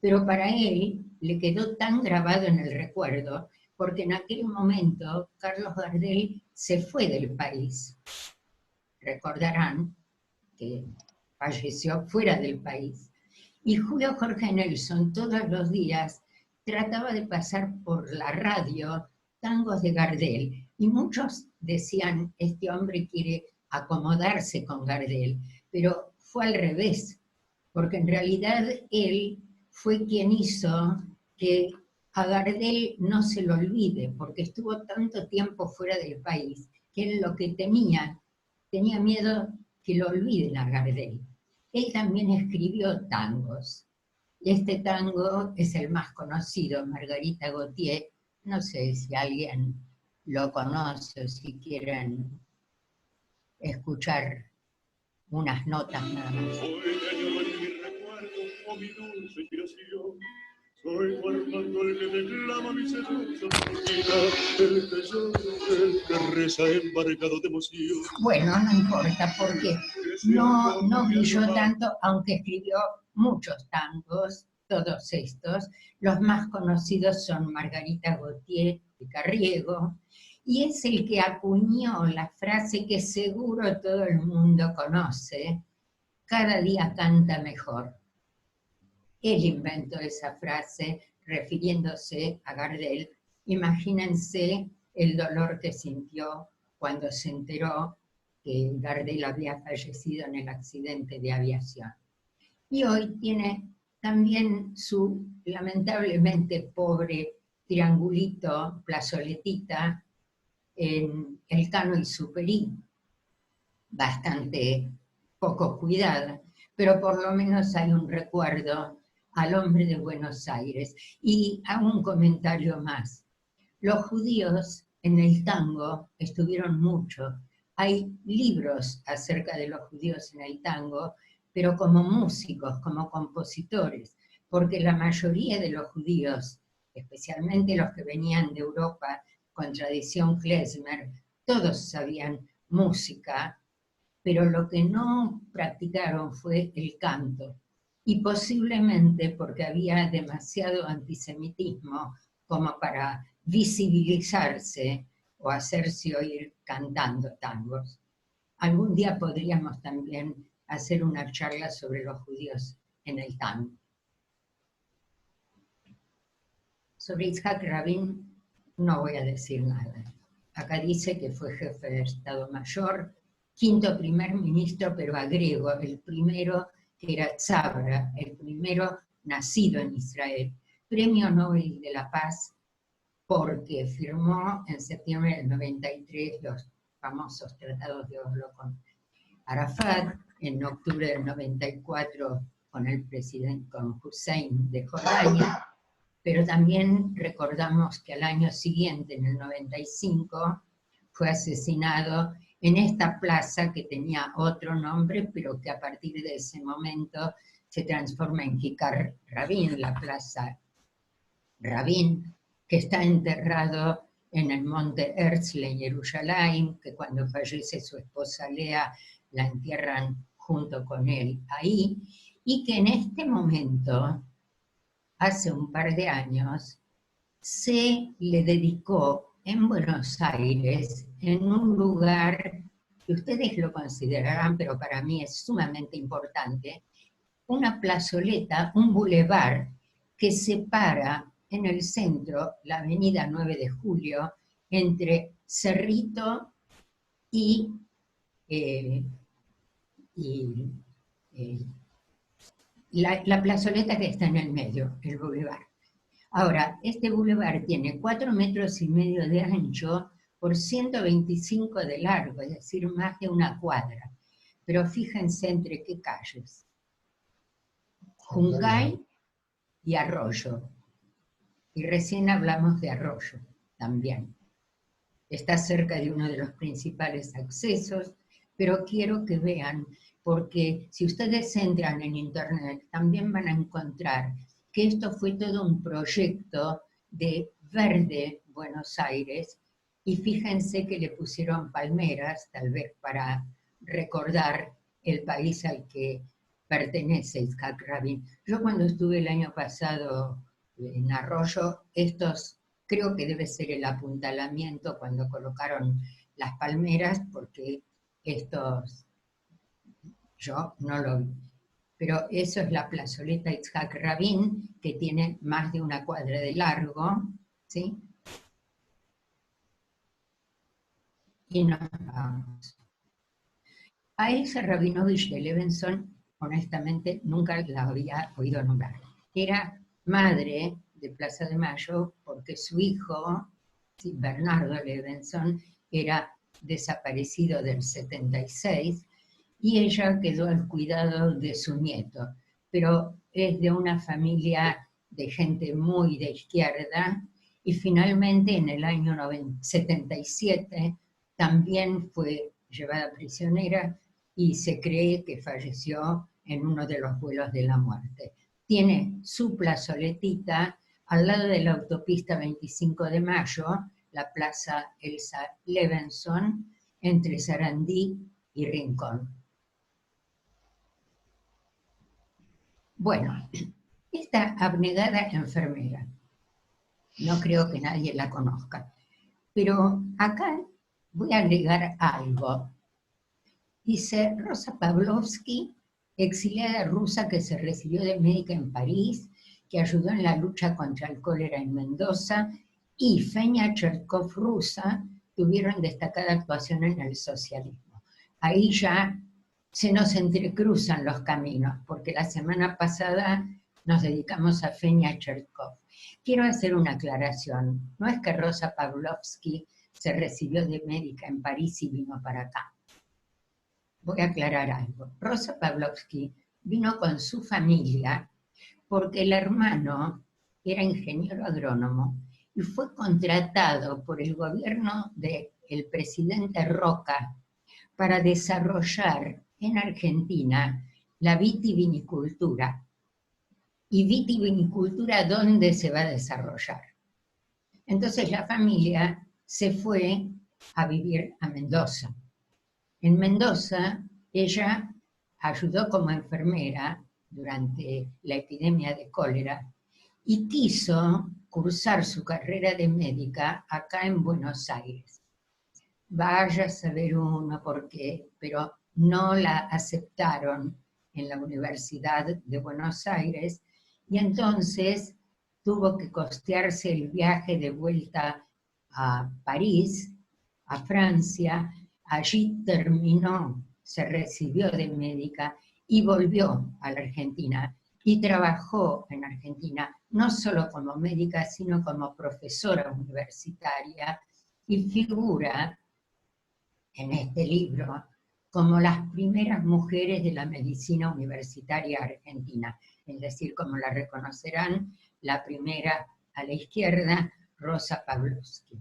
pero para él le quedó tan grabado en el recuerdo, porque en aquel momento Carlos Gardel se fue del país. Recordarán que falleció fuera del país. Y Julio Jorge Nelson todos los días trataba de pasar por la radio tangos de Gardel. Y muchos decían, este hombre quiere acomodarse con Gardel, pero fue al revés, porque en realidad él fue quien hizo que a Gardel no se lo olvide, porque estuvo tanto tiempo fuera del país, que él lo que tenía miedo que lo olviden a Gardel. Él también escribió tangos. Este tango es el más conocido, Margarita Gautier. No sé si alguien lo conoce o si quieren escuchar unas notas nada más. Hoy te añoro en mi recuerdo, oh mi dulce inspiración. Soy tu Armando el que te clama mi seducción, el que llora, el que reza embarcado de emoción. Bueno, no importa, porque no brilló tanto, aunque escribió muchos tangos, todos estos. Los más conocidos son Margarita Gautier de Carriego, y es el que acuñó la frase que seguro todo el mundo conoce: cada día canta mejor. Él inventó esa frase refiriéndose a Gardel. Imagínense el dolor que sintió cuando se enteró que Gardel había fallecido en el accidente de aviación. Y hoy tiene también su lamentablemente pobre triangulito, plazoletita, en Elcano y Superí, bastante poco cuidada, pero por lo menos hay un recuerdo al hombre de Buenos Aires. Y hago un comentario más. Los judíos en el tango estuvieron mucho. Hay libros acerca de los judíos en el tango, pero como músicos, como compositores, porque la mayoría de los judíos, especialmente los que venían de Europa con tradición klezmer, todos sabían música, pero lo que no practicaron fue el canto. Y posiblemente porque había demasiado antisemitismo como para visibilizarse o hacerse oír cantando tangos. Algún día podríamos también hacer una charla sobre los judíos en el tango. Sobre Yitzhak Rabin no voy a decir nada. Acá dice que fue jefe de Estado Mayor, quinto primer ministro, pero agrego, el primero que era Tzabra, el primero nacido en Israel, Premio Nobel de la Paz, porque firmó en septiembre del 93 los famosos tratados de Oslo con Arafat, en octubre del 94 con el presidente, con Hussein de Jordania, pero también recordamos que al año siguiente, en el 95, fue asesinado en esta plaza que tenía otro nombre, pero que a partir de ese momento se transforma en Kikar Rabin, la plaza Rabin, que está enterrado en el monte Herzl en Jerusalén, que cuando fallece su esposa Lea la entierran junto con él ahí, y que en este momento, hace un par de años, se le dedicó en Buenos Aires, en un lugar que ustedes lo considerarán, pero para mí es sumamente importante, una plazoleta, un bulevar que separa en el centro la avenida 9 de Julio entre Cerrito y la plazoleta que está en el medio, el bulevar. Ahora, este bulevar tiene 4,5 metros de ancho por 125 de largo, es decir, más de una cuadra. Pero fíjense entre qué calles. Juncay y Arroyo. Y recién hablamos de Arroyo también. Está cerca de uno de los principales accesos, pero quiero que vean, porque si ustedes entran en internet, también van a encontrar que esto fue todo un proyecto de Verde Buenos Aires, y fíjense que le pusieron palmeras, tal vez para recordar el país al que pertenece Yitzhak Rabin. Yo cuando estuve el año pasado en Arroyo, creo que debe ser el apuntalamiento cuando colocaron las palmeras, porque yo no lo vi. Pero eso es la plazoleta Yitzhak Rabin, que tiene más de una cuadra de largo, ¿sí? Y nos vamos. A Elsa Rabinovich de Levenson, honestamente, nunca la había oído nombrar. Era madre de Plaza de Mayo porque su hijo, Bernardo Levenson, era desaparecido del 76 y ella quedó al cuidado de su nieto. Pero es de una familia de gente muy de izquierda y finalmente en el año 77 también fue llevada prisionera y se cree que falleció en uno de los vuelos de la muerte. Tiene su plazoletita al lado de la autopista 25 de Mayo, la Plaza Elsa Levenson, entre Sarandí y Rincón. Bueno, esta abnegada enfermera, no creo que nadie la conozca, pero acá voy a agregar algo. Dice Rosa Pavlovsky, exiliada rusa que se recibió de médica en París, que ayudó en la lucha contra el cólera en Mendoza, y Fenia Chertkov, rusa, tuvieron destacada actuación en el socialismo. Ahí ya se nos entrecruzan los caminos, porque la semana pasada nos dedicamos a Fenia Chertkov. Quiero hacer una aclaración. No es que Rosa Pavlovsky se recibió de médica en París y vino para acá. Voy a aclarar algo. Rosa Pavlovsky vino con su familia porque el hermano era ingeniero agrónomo y fue contratado por el gobierno del presidente Roca para desarrollar en Argentina la vitivinicultura. ¿Y vitivinicultura dónde se va a desarrollar? Entonces la familia se fue a vivir a Mendoza. En Mendoza, ella ayudó como enfermera durante la epidemia de cólera y quiso cursar su carrera de médica acá en Buenos Aires. Vaya a saber uno por qué, pero no la aceptaron en la Universidad de Buenos Aires y entonces tuvo que costearse el viaje de vuelta a París, a Francia. Allí terminó, se recibió de médica y volvió a la Argentina y trabajó en Argentina no solo como médica, sino como profesora universitaria y figura en este libro como las primeras mujeres de la medicina universitaria argentina, es decir, como la reconocerán, la primera a la izquierda, Rosa Pavlovsky.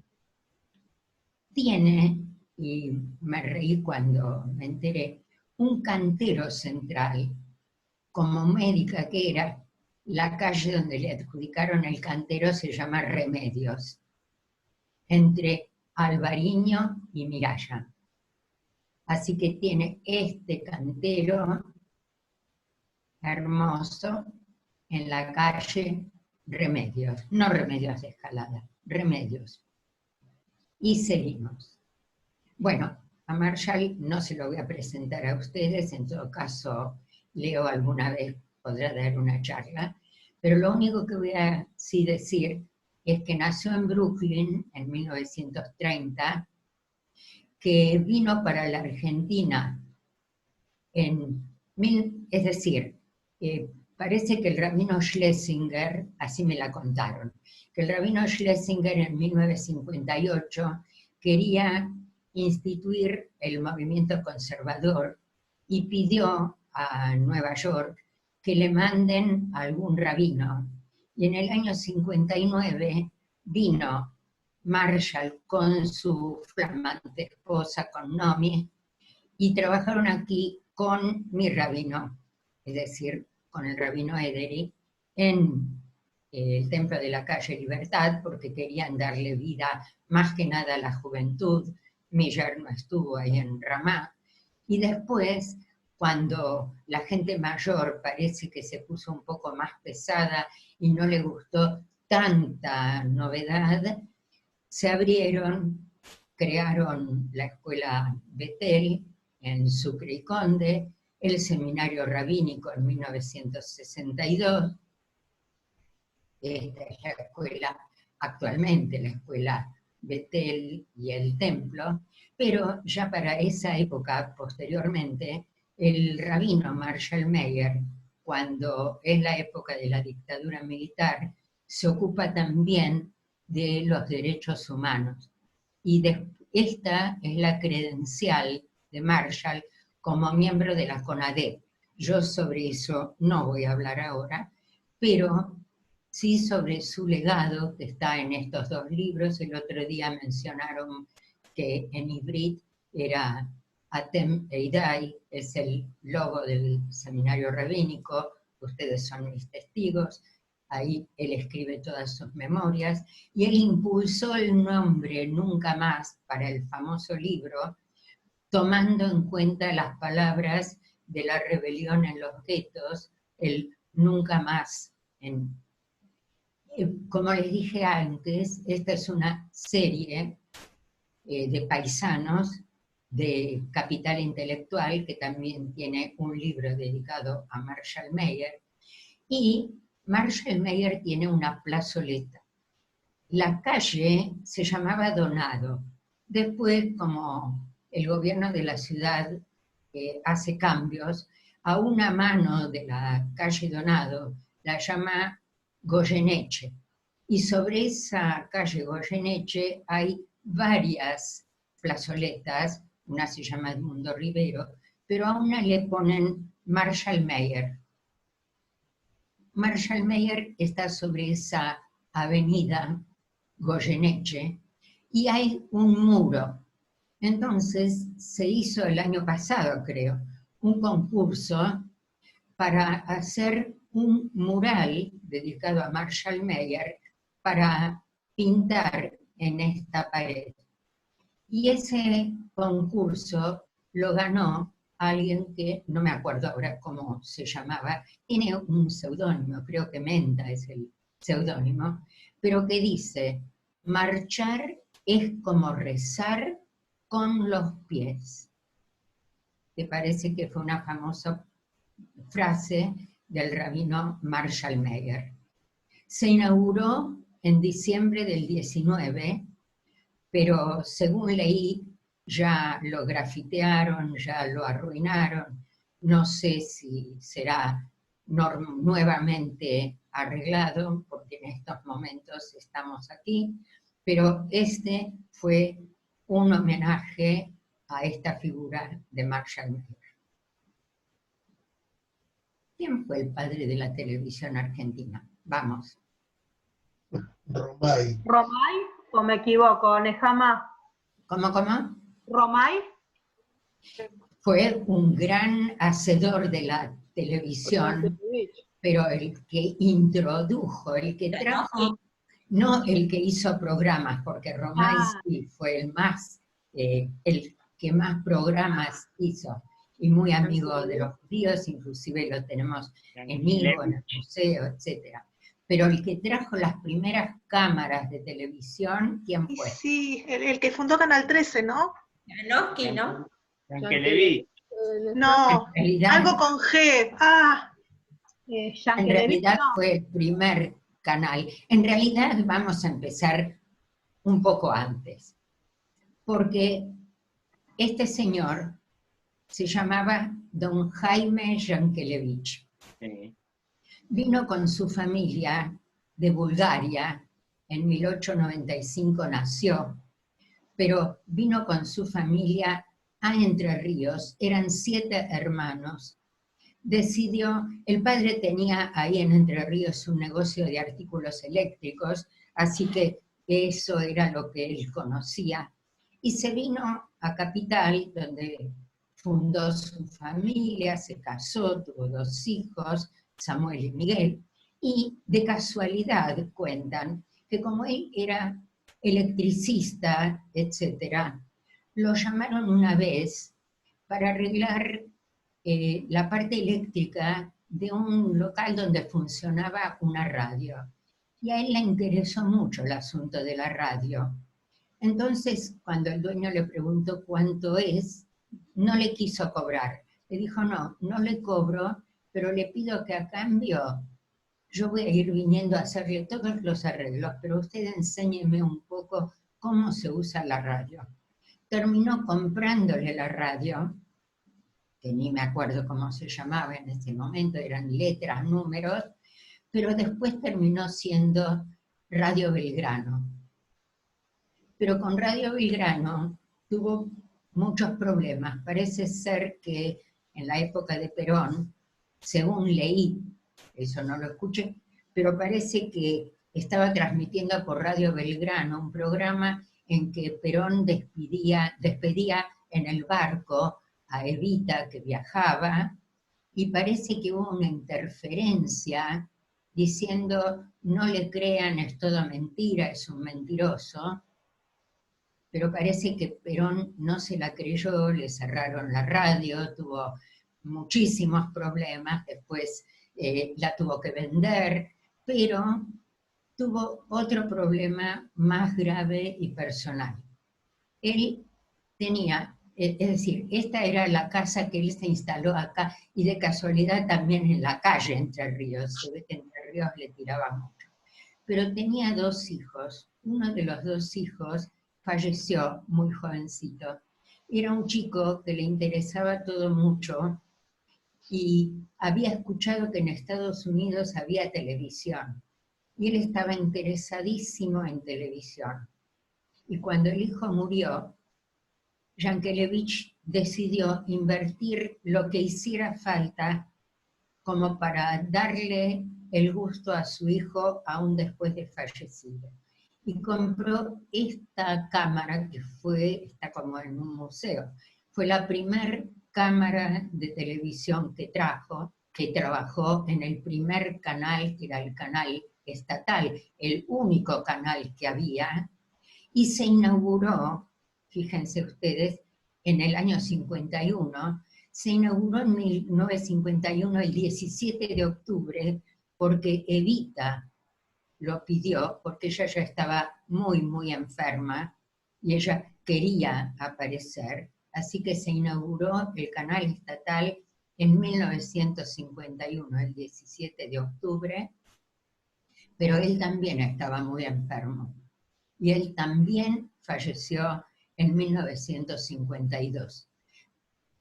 Tiene, y me reí cuando me enteré, un cantero central, como médica que era, la calle donde le adjudicaron el cantero se llama Remedios, entre Alvariño y Miraya. Así que tiene este cantero hermoso en la calle Remedios, no Remedios de Escalada, Remedios. Y seguimos. Bueno, a Marshall no se lo voy a presentar a ustedes, en todo caso Leo alguna vez podrá dar una charla, pero lo único que voy a sí decir es que nació en Brooklyn en 1930, que vino para la Argentina es decir, parece que el rabino Schlesinger, así me la contaron, que el rabino Schlesinger en 1958 quería instituir el movimiento conservador y pidió a Nueva York que le manden a algún rabino. Y en el año 59 vino Marshall con su flamante esposa, con Nomi, y trabajaron aquí con mi rabino, es decir, con el rabino Ederi, en el templo de la calle Libertad, porque querían darle vida más que nada a la juventud. Mi yerno estuvo ahí en Ramá, y después, cuando la gente mayor parece que se puso un poco más pesada y no le gustó tanta novedad, se abrieron, crearon la escuela Betel en Sucre y Conde, el seminario rabínico en 1962, esta es la escuela, actualmente la escuela Betel y el templo, pero ya para esa época, posteriormente, el rabino Marshall Mayer, cuando es la época de la dictadura militar, se ocupa también de los derechos humanos. Y esta es la credencial de Marshall como miembro de la CONADEP. Yo sobre eso no voy a hablar ahora, pero sí sobre su legado que está en estos dos libros. El otro día mencionaron que en Ivrit era Atem Eidai, es el logo del seminario rabínico, ustedes son mis testigos, ahí él escribe todas sus memorias, y él impulsó el nombre Nunca Más para el famoso libro, tomando en cuenta las palabras de la rebelión en los guetos, el Nunca Más. Como les dije antes, esta es una serie de paisanos de Capital Intelectual, que también tiene un libro dedicado a Marshall Mayer, y Marshall Mayer tiene una plazoleta. La calle se llamaba Donado. Después, como el gobierno de la ciudad hace cambios, a una mano de la calle Donado la llama Goyeneche. Y sobre esa calle Goyeneche hay varias plazoletas, una se llama Edmundo Rivero, pero a una le ponen Marshall Mayer. Marshall Mayer está sobre esa avenida Goyeneche y hay un muro. Entonces se hizo el año pasado, creo, un concurso para hacer un mural dedicado a Marshall Mayer para pintar en esta pared. Y ese concurso lo ganó alguien que no me acuerdo ahora cómo se llamaba, tiene un seudónimo, creo que Menta es el seudónimo, pero que dice: marchar es como rezar con los pies. Que parece que fue una famosa frase del rabino Marshall Mayer. Se inauguró en diciembre del 19, pero según leí, ya lo grafitearon, ya lo arruinaron, no sé si será nuevamente arreglado, porque en estos momentos estamos aquí, pero este fue un homenaje a esta figura de Marshall Mayer. ¿Quién fue el padre de la televisión argentina? Vamos. Romay. ¿Romay o me equivoco, Nehama? ¿Cómo? ¿Romay? Fue un gran hacedor de la televisión, pero el que introdujo, el que trajo, no el que hizo programas, porque Romay sí fue el que más programas hizo, y muy amigo de los judíos, inclusive lo tenemos en Ivo, en el museo, etc. Pero el que trajo las primeras cámaras de televisión, ¿quién fue? Sí, el que fundó Canal 13, ¿no? Yanowski, ¿no? Yankelevich. No, En realidad, algo con G. en realidad fue el primer canal. En realidad vamos a empezar un poco antes, porque este señor se llamaba don Jaime Yankelevich. Sí. Vino con su familia de Bulgaria, en 1895 nació, pero vino con su familia a Entre Ríos, eran 7 hermanos. Decidió, el padre tenía ahí en Entre Ríos un negocio de artículos eléctricos, así que eso era lo que él conocía. Y se vino a Capital, donde fundó su familia, se casó, tuvo 2 hijos, Samuel y Miguel, y de casualidad cuentan que como él era electricista, etc., lo llamaron una vez para arreglar la parte eléctrica de un local donde funcionaba una radio. Y a él le interesó mucho el asunto de la radio. Entonces, cuando el dueño le preguntó cuánto es, no le quiso cobrar. Le dijo, no le cobro, pero le pido que a cambio yo voy a ir viniendo a hacerle todos los arreglos, pero usted enséñeme un poco cómo se usa la radio. Terminó comprándole la radio, que ni me acuerdo cómo se llamaba en ese momento, eran letras, números, pero después terminó siendo Radio Belgrano. Pero con Radio Belgrano tuvo muchos problemas. Parece ser que en la época de Perón, según leí, eso no lo escuché, pero parece que estaba transmitiendo por Radio Belgrano un programa en que Perón despedía en el barco a Evita, que viajaba, y parece que hubo una interferencia diciendo, no le crean, es todo mentira, es un mentiroso, pero parece que Perón no se la creyó, le cerraron la radio, tuvo muchísimos problemas, después la tuvo que vender, pero tuvo otro problema más grave y personal. Él tenía, es decir, esta era la casa que él se instaló acá, y de casualidad también en la calle Entre Ríos, se ve que Entre Ríos le tiraba mucho. Pero tenía 2 hijos, uno de los 2 hijos falleció muy jovencito. Era un chico que le interesaba todo mucho, y había escuchado que en Estados Unidos había televisión, y él estaba interesadísimo en televisión. Y cuando el hijo murió, Yankelevich decidió invertir lo que hiciera falta como para darle el gusto a su hijo aún después de fallecido. Y compró esta cámara que está como en un museo. Fue la primer cámara de televisión que trabajó en el primer canal, que era el canal estatal, el único canal que había, y se inauguró, fíjense ustedes, en el año 51, se inauguró en 1951 el 17 de octubre, porque Evita lo pidió, porque ella ya estaba muy, muy enferma, y ella quería aparecer, así que se inauguró el canal estatal en 1951, el 17 de octubre, pero él también estaba muy enfermo, y él también falleció en 1952.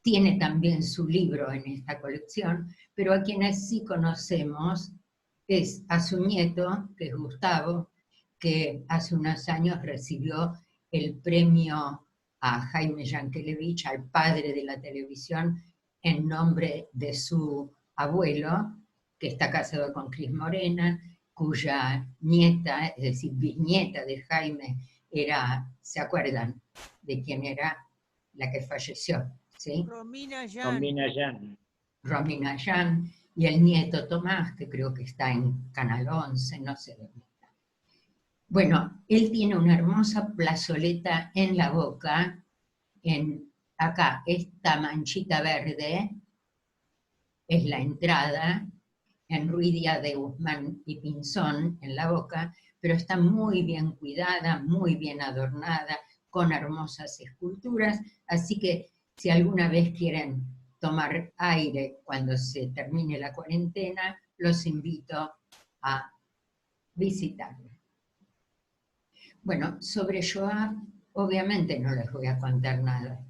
Tiene también su libro en esta colección, pero a quienes sí conocemos es a su nieto, que es Gustavo, que hace unos años recibió el premio a Jaime Yankelevich, al padre de la televisión, en nombre de su abuelo, que está casado con Cris Morena, cuya nieta, es decir, bisnieta de Jaime, ¿se acuerdan de quién era la que falleció? ¿Sí? Romina Yan. Romina Yan. Romina Yan, y el nieto Tomás, que creo que está en Canal 11, no sé dónde está. Bueno, él tiene una hermosa plazoleta en La Boca, acá, esta manchita verde es la entrada, en Ruiz Díaz de Guzmán y Pinzón, en La Boca, pero está muy bien cuidada, muy bien adornada, con hermosas esculturas, así que si alguna vez quieren tomar aire cuando se termine la cuarentena, los invito a visitarla. Bueno, sobre Shoah, obviamente no les voy a contar nada.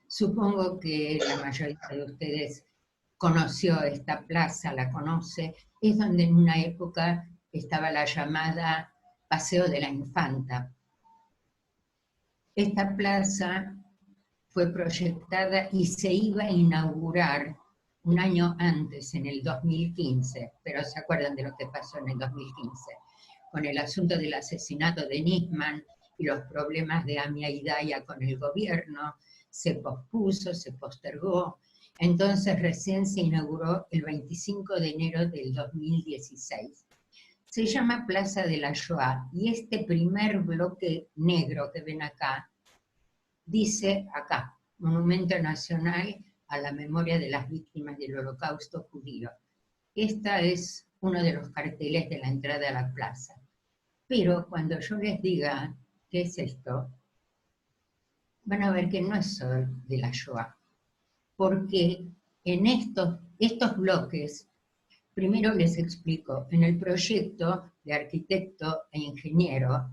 Supongo que la mayoría de ustedes conoció esta plaza, la conoce, es donde en una época estaba la llamada Paseo de la Infanta. Esta plaza fue proyectada y se iba a inaugurar un año antes, en el 2015, pero se acuerdan de lo que pasó en el 2015, con el asunto del asesinato de Nisman y los problemas de Amia Hidaya con el gobierno, se pospuso, se postergó, entonces recién se inauguró el 25 de enero del 2016. Se llama Plaza de la Shoah, y este primer bloque negro que ven acá, dice acá, Monumento Nacional a la Memoria de las Víctimas del Holocausto Judío. Este es uno de los carteles de la entrada a la plaza. Pero cuando yo les diga qué es esto, van a ver que no es solo de la Shoah, porque en estos bloques, primero les explico, en el proyecto de arquitecto e ingeniero,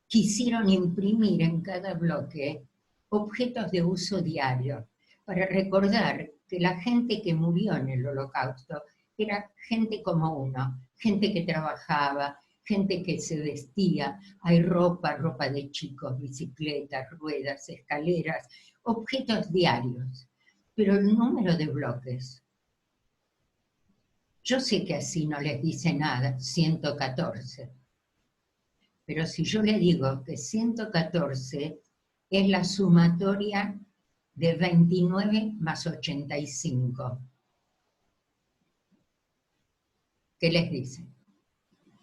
quisieron imprimir en cada bloque objetos de uso diario, para recordar que la gente que murió en el Holocausto era gente como uno, gente que trabajaba, gente que se vestía, hay ropa de chicos, bicicletas, ruedas, escaleras, objetos diarios, pero el número de bloques. Yo sé que así no les dice nada, 114, pero si yo le digo que 114 es la sumatoria de 29 más 85, ¿qué les dice?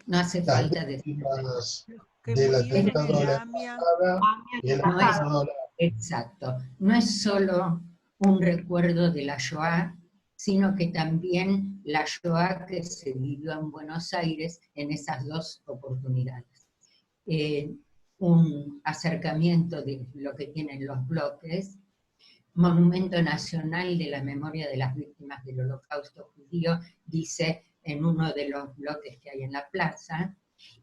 No hace Las falta decir. víctimas Que del murieron atentado de en la AMIA. embajada y el No es, atentado de la... exacto, no es solo un recuerdo de la Shoah, sino que también la Shoah que se vivió en Buenos Aires en esas dos oportunidades. Un acercamiento de lo que tienen los bloques, Monumento Nacional de la Memoria de las Víctimas del Holocausto Judío, dice en uno de los bloques que hay en la plaza,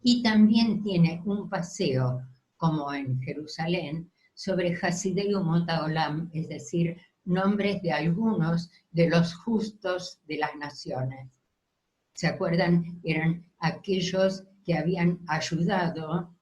y también tiene un paseo, como en Jerusalén, sobre Hasidei Umot Haolam, es decir, nombres de algunos de los justos de las naciones. ¿Se acuerdan? Eran aquellos que habían ayudado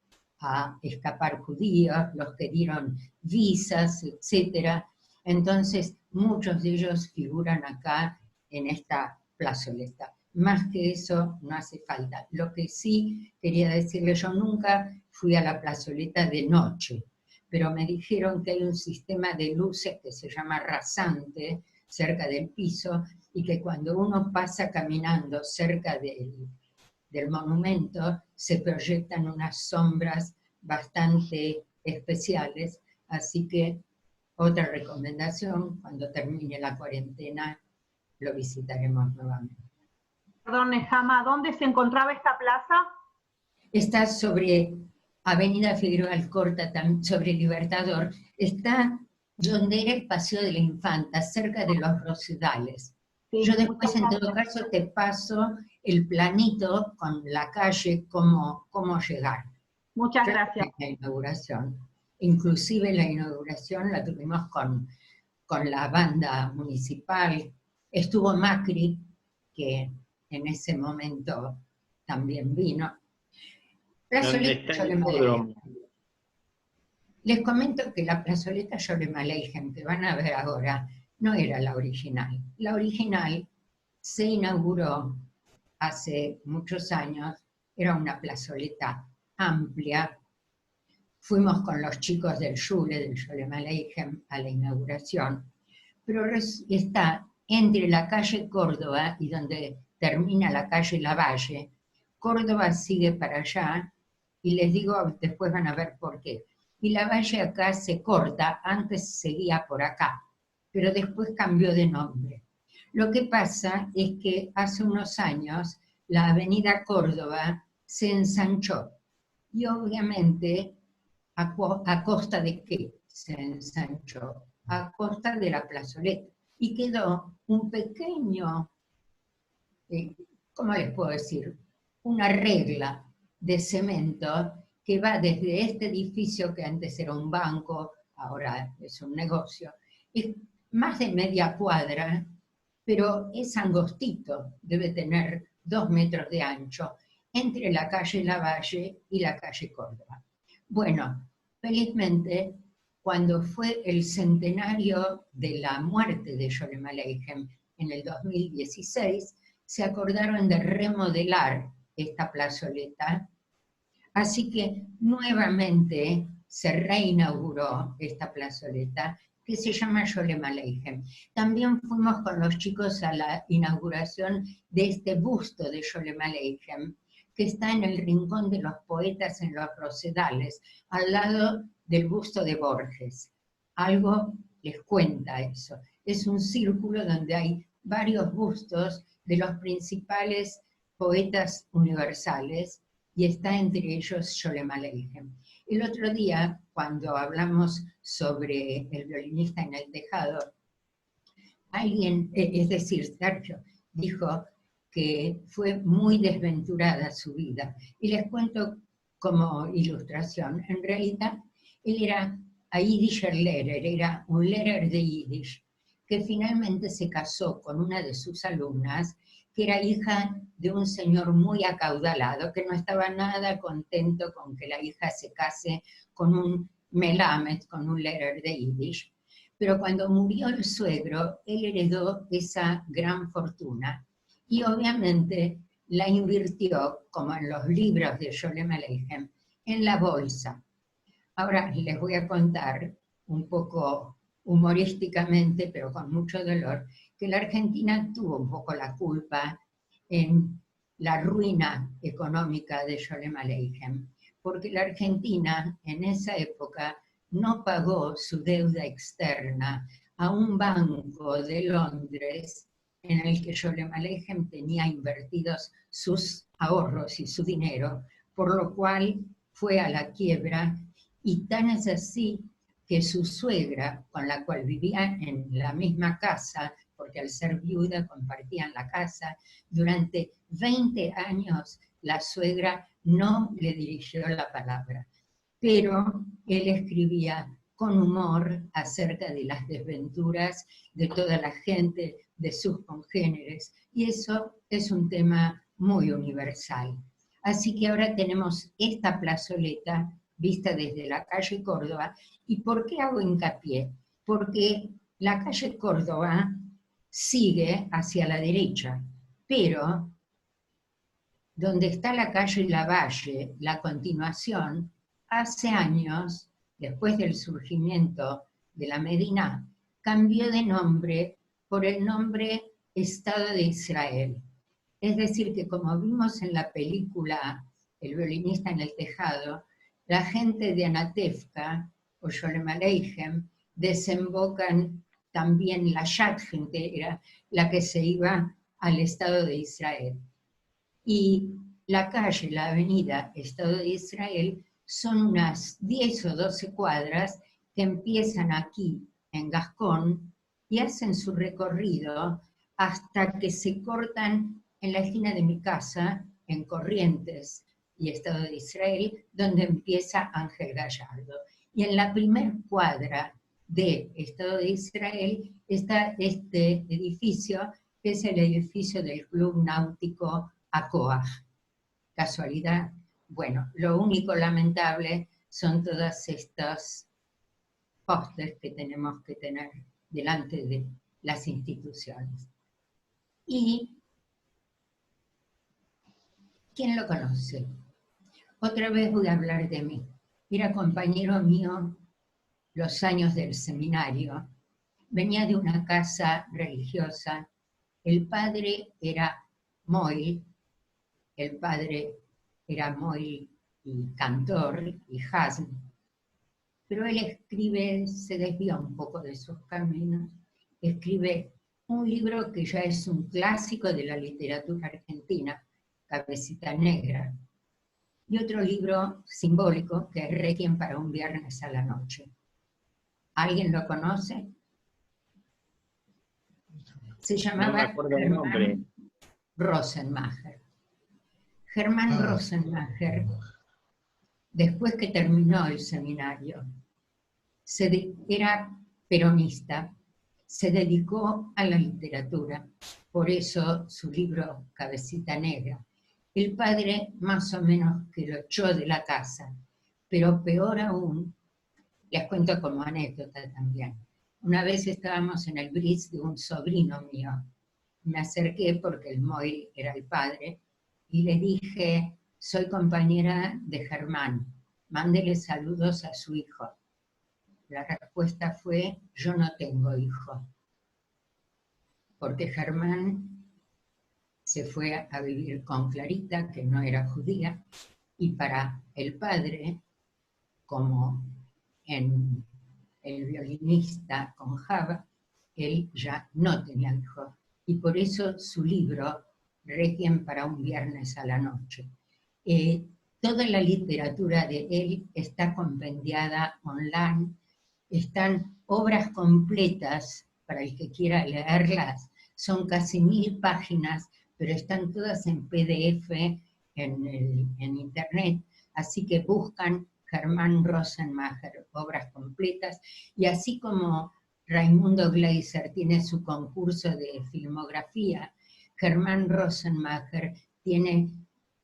a escapar judíos, los que dieron visas, etc. Entonces, muchos de ellos figuran acá en esta plazoleta. Más que eso, no hace falta. Lo que sí quería decirle, yo nunca fui a la plazoleta de noche, pero me dijeron que hay un sistema de luces que se llama rasante, cerca del piso, y que cuando uno pasa caminando cerca del monumento, se proyectan unas sombras bastante especiales, así que otra recomendación, cuando termine la cuarentena, lo visitaremos nuevamente. Perdón, Nehama, ¿dónde se encontraba esta plaza? Está sobre Avenida Figueroa Alcorta, sobre Libertador, está donde era el Paseo de la Infanta, cerca de los Rosedales. Sí, Yo después, en muchas todo gracias. caso, te paso el planito con la calle, cómo llegar. Muchas Yo gracias. estuve en la inauguración. Inclusive la inauguración la tuvimos con la banda municipal. Estuvo Macri, que en ese momento también vino. ¿Dónde está el hipódromo? Les comento que la plazoleta Sholem Aleichem que van a ver ahora no era la original. La original se inauguró hace muchos años, era una plazoleta amplia. Fuimos con los chicos del Shule, del Sholem Aleichem, a la inauguración, pero está entre la calle Córdoba y donde termina la calle Lavalle. Córdoba sigue para allá, y les digo, después van a ver por qué. Y Lavalle acá se corta, antes seguía por acá, pero después cambió de nombre. Lo que pasa es que hace unos años la avenida Córdoba se ensanchó, y obviamente, ¿a costa de qué se ensanchó? A costa de la plazoleta. Y quedó un pequeño, ¿cómo les puedo decir? Una regla de cemento que va desde este edificio, que antes era un banco, ahora es un negocio, es más de media cuadra, pero es angostito, debe tener 2 metros de ancho, entre la calle Lavalle y la calle Córdoba. Bueno, felizmente, cuando fue el centenario de la muerte de Sholem Aleichem en el 2016, se acordaron de remodelar esta plazoleta, así que nuevamente se reinauguró esta plazoleta que se llama Sholem Aleichem. También fuimos con los chicos a la inauguración de este busto de Sholem Aleichem, que está en el Rincón de los Poetas en los Rosedales, al lado del busto de Borges. Algo les cuenta eso. Es un círculo donde hay varios bustos de los principales poetas universales, y está entre ellos Sholem Aleichem. El otro día, cuando hablamos sobre el violinista en el tejado, alguien, es decir, Sergio, dijo que fue muy desventurada su vida. Y les cuento como ilustración. En realidad, él era a Yiddischer Lehrer, era un Lehrer de Yiddish, que finalmente se casó con una de sus alumnas, que era hija de un señor muy acaudalado, que no estaba nada contento con que la hija se case con un Melamed, con un Lehrer de Yiddish. Pero cuando murió el suegro, él heredó esa gran fortuna y obviamente la invirtió, como en los libros de Sholem Aleichem, en la bolsa. Ahora les voy a contar un poco humorísticamente, pero con mucho dolor, que la Argentina tuvo un poco la culpa en la ruina económica de Sholem Aleichem, porque la Argentina en esa época no pagó su deuda externa a un banco de Londres en el que Sholem Aleichem tenía invertidos sus ahorros y su dinero, por lo cual fue a la quiebra, y tan es así que su suegra, con la cual vivía en la misma casa, porque al ser viuda compartían la casa, durante 20 años la suegra no le dirigió la palabra. Pero él escribía con humor acerca de las desventuras de toda la gente, de sus congéneres, y eso es un tema muy universal. Así que ahora tenemos esta plazoleta vista desde la calle Córdoba. ¿Y por qué hago hincapié? Porque la calle Córdoba sigue hacia la derecha, pero donde está la calle Lavalle, la continuación, hace años, después del surgimiento de la Medina, cambió de nombre por el nombre Estado de Israel. Es decir, que como vimos en la película El violinista en el tejado, la gente de Anatevka o Sholem Aleichem desembocan también, la gente era la que se iba al Estado de Israel. Y la calle, la avenida Estado de Israel, son unas 10 o 12 cuadras que empiezan aquí en Gascón y hacen su recorrido hasta que se cortan en la esquina de mi casa, en Corrientes y Estado de Israel, donde empieza Ángel Gallardo. Y en la primer cuadra de Estado de Israel está este edificio, que es el edificio del Club Náutico Acoaj. ¿Casualidad? Bueno, lo único lamentable son todas estas pósters que tenemos que tener delante de las instituciones. ¿Y quién lo conoce? Otra vez voy a hablar de mí. Era compañero mío los años del seminario. Venía de una casa religiosa. El padre era Moil, el padre era Moil y cantor y Hasn, pero él escribe, se desvía un poco de sus caminos, escribe un libro que ya es un clásico de la literatura argentina, Cabecita Negra, y otro libro simbólico que es Requiem para un viernes a la noche. ¿Alguien lo conoce? Se llamaba Germán Rosenmacher. Germán Rosenmacher, después que terminó el seminario, era peronista, se dedicó a la literatura, por eso su libro Cabecita Negra. El padre más o menos que lo echó de la casa, pero peor aún, les cuento como anécdota también. Una vez estábamos en el bris de un sobrino mío, me acerqué porque el Moy era el padre, y le dije, soy compañera de Germán, mándele saludos a su hijo. La respuesta fue, yo no tengo hijo, porque Germán se fue a vivir con Clarita, que no era judía, y para el padre, como en el violinista con Java, él ya no tenía hijo, y por eso su libro, Requiem para un viernes a la noche. Toda la literatura de él está compendiada online, están obras completas para el que quiera leerlas, son casi 1000 páginas, pero están todas en PDF en internet, así que buscan Germán Rosenmacher, obras completas, y así como Raimundo Gleiser tiene su concurso de filmografía, Germán Rosenmacher tiene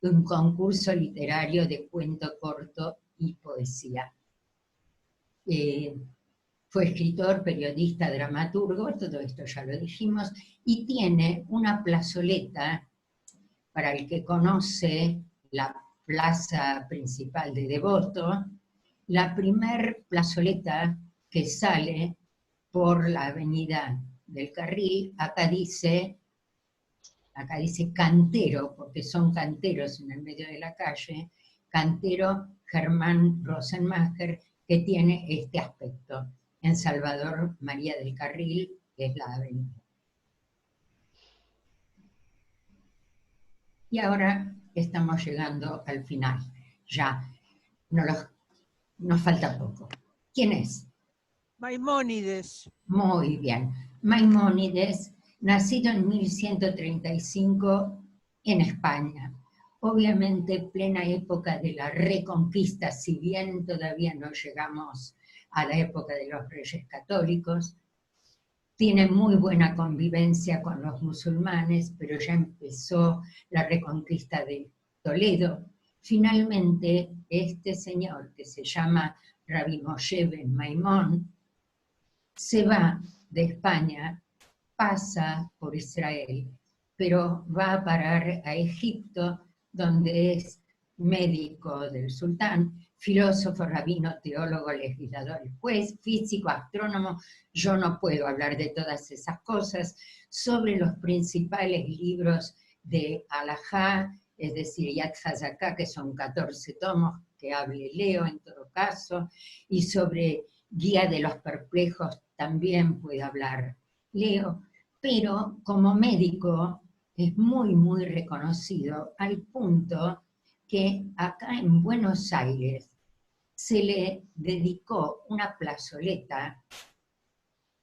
un concurso literario de cuento corto y poesía. Fue escritor, periodista, dramaturgo, todo esto ya lo dijimos, y tiene una plazoleta, para el que conoce la plaza principal de Devoto, la primer plazoleta que sale por la avenida del Carril, acá dice Cantero, porque son canteros en el medio de la calle, Cantero Germán Rosenmacher, que tiene este aspecto, en Salvador María del Carril, que es la avenida. Y ahora estamos llegando al final, ya nos falta poco. ¿Quién es? Maimónides. Muy bien. Maimónides, nacido en 1135 en España. Obviamente, plena época de la Reconquista, si bien todavía no llegamos a la época de los Reyes Católicos. Tiene muy buena convivencia con los musulmanes, pero ya empezó la Reconquista de Toledo. Finalmente, este señor, que se llama Rabbi Moshe ben Maimón, se va de España, pasa por Israel, pero va a parar a Egipto, donde es médico del sultán, filósofo, rabino, teólogo, legislador, juez, físico, astrónomo. Yo no puedo hablar de todas esas cosas. Sobre los principales libros de Alajá, es decir, Yad HaZaká, que son 14 tomos, que hable Leo en todo caso, y sobre Guía de los Perplejos también puede hablar Leo, pero como médico es muy, muy reconocido, al punto que acá en Buenos Aires se le dedicó una plazoleta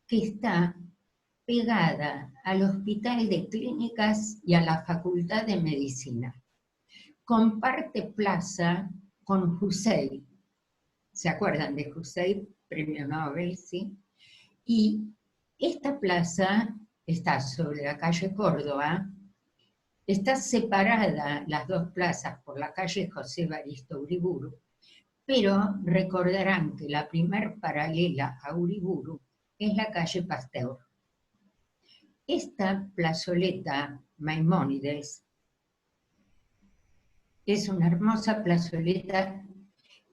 que está pegada al Hospital de Clínicas y a la Facultad de Medicina. Comparte plaza con Hussein. ¿Se acuerdan de Hussein? Premio Nobel, ¿sí? Y esta plaza está sobre la calle Córdoba. Está separada las dos plazas por la calle José Baristo Uriburu, pero recordarán que la primer paralela a Uriburu es la calle Pasteur. Esta plazoleta Maimónides es una hermosa plazoleta,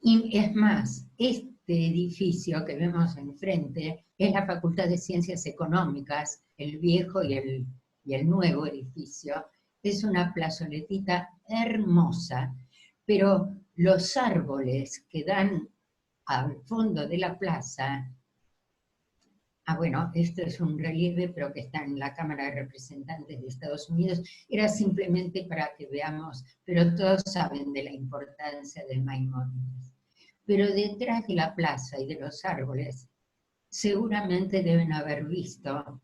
y es más, este edificio que vemos enfrente es la Facultad de Ciencias Económicas, el viejo y el nuevo edificio. Es una plazoletita hermosa, pero los árboles que dan al fondo de la plaza, bueno, esto es un relieve, pero que está en la Cámara de Representantes de Estados Unidos, era simplemente para que veamos, pero todos saben de la importancia de Maimónides. Pero detrás de la plaza y de los árboles, seguramente deben haber visto,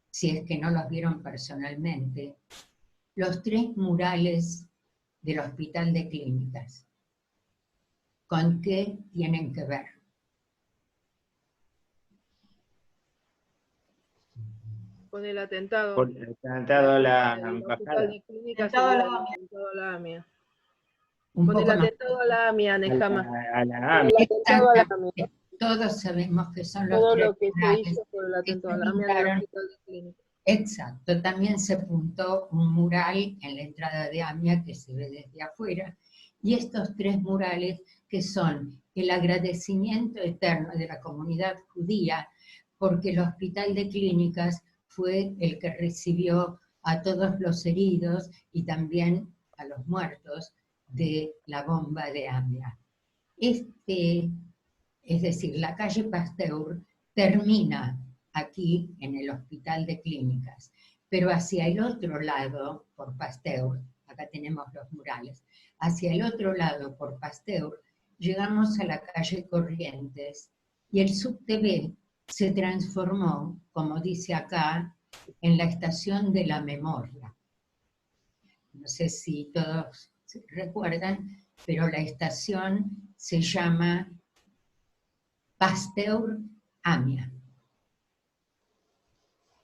si es que no los vieron personalmente, los 3 murales del Hospital de Clínicas. ¿Con qué tienen que ver? Con el atentado. Por el atentado a la Hospital de Clínicas y Atentado a la el AMIA. atentado a la AMIA. Un Con el poco más. atentado a la AMIA, Nehama. a la Con AMIA. el atentado a la AMIA. Todos sabemos que son los Todo 3 lo que se murales hizo por el que atentado a se la AMIA del pintaron. Hospital de Clínicas. Exacto, también se puntó un mural en la entrada de AMIA que se ve desde afuera, y estos 3 murales que son el agradecimiento eterno de la comunidad judía, porque el Hospital de Clínicas fue el que recibió a todos los heridos y también a los muertos de la bomba de AMIA. Es decir, la calle Pasteur termina aquí en el Hospital de Clínicas, pero hacia el otro lado, por Pasteur, acá tenemos los murales, hacia el otro lado, por Pasteur, llegamos a la calle Corrientes, y el subte B se transformó, como dice acá, en la estación de la memoria. No sé si todos recuerdan, pero la estación se llama Pasteur Amia.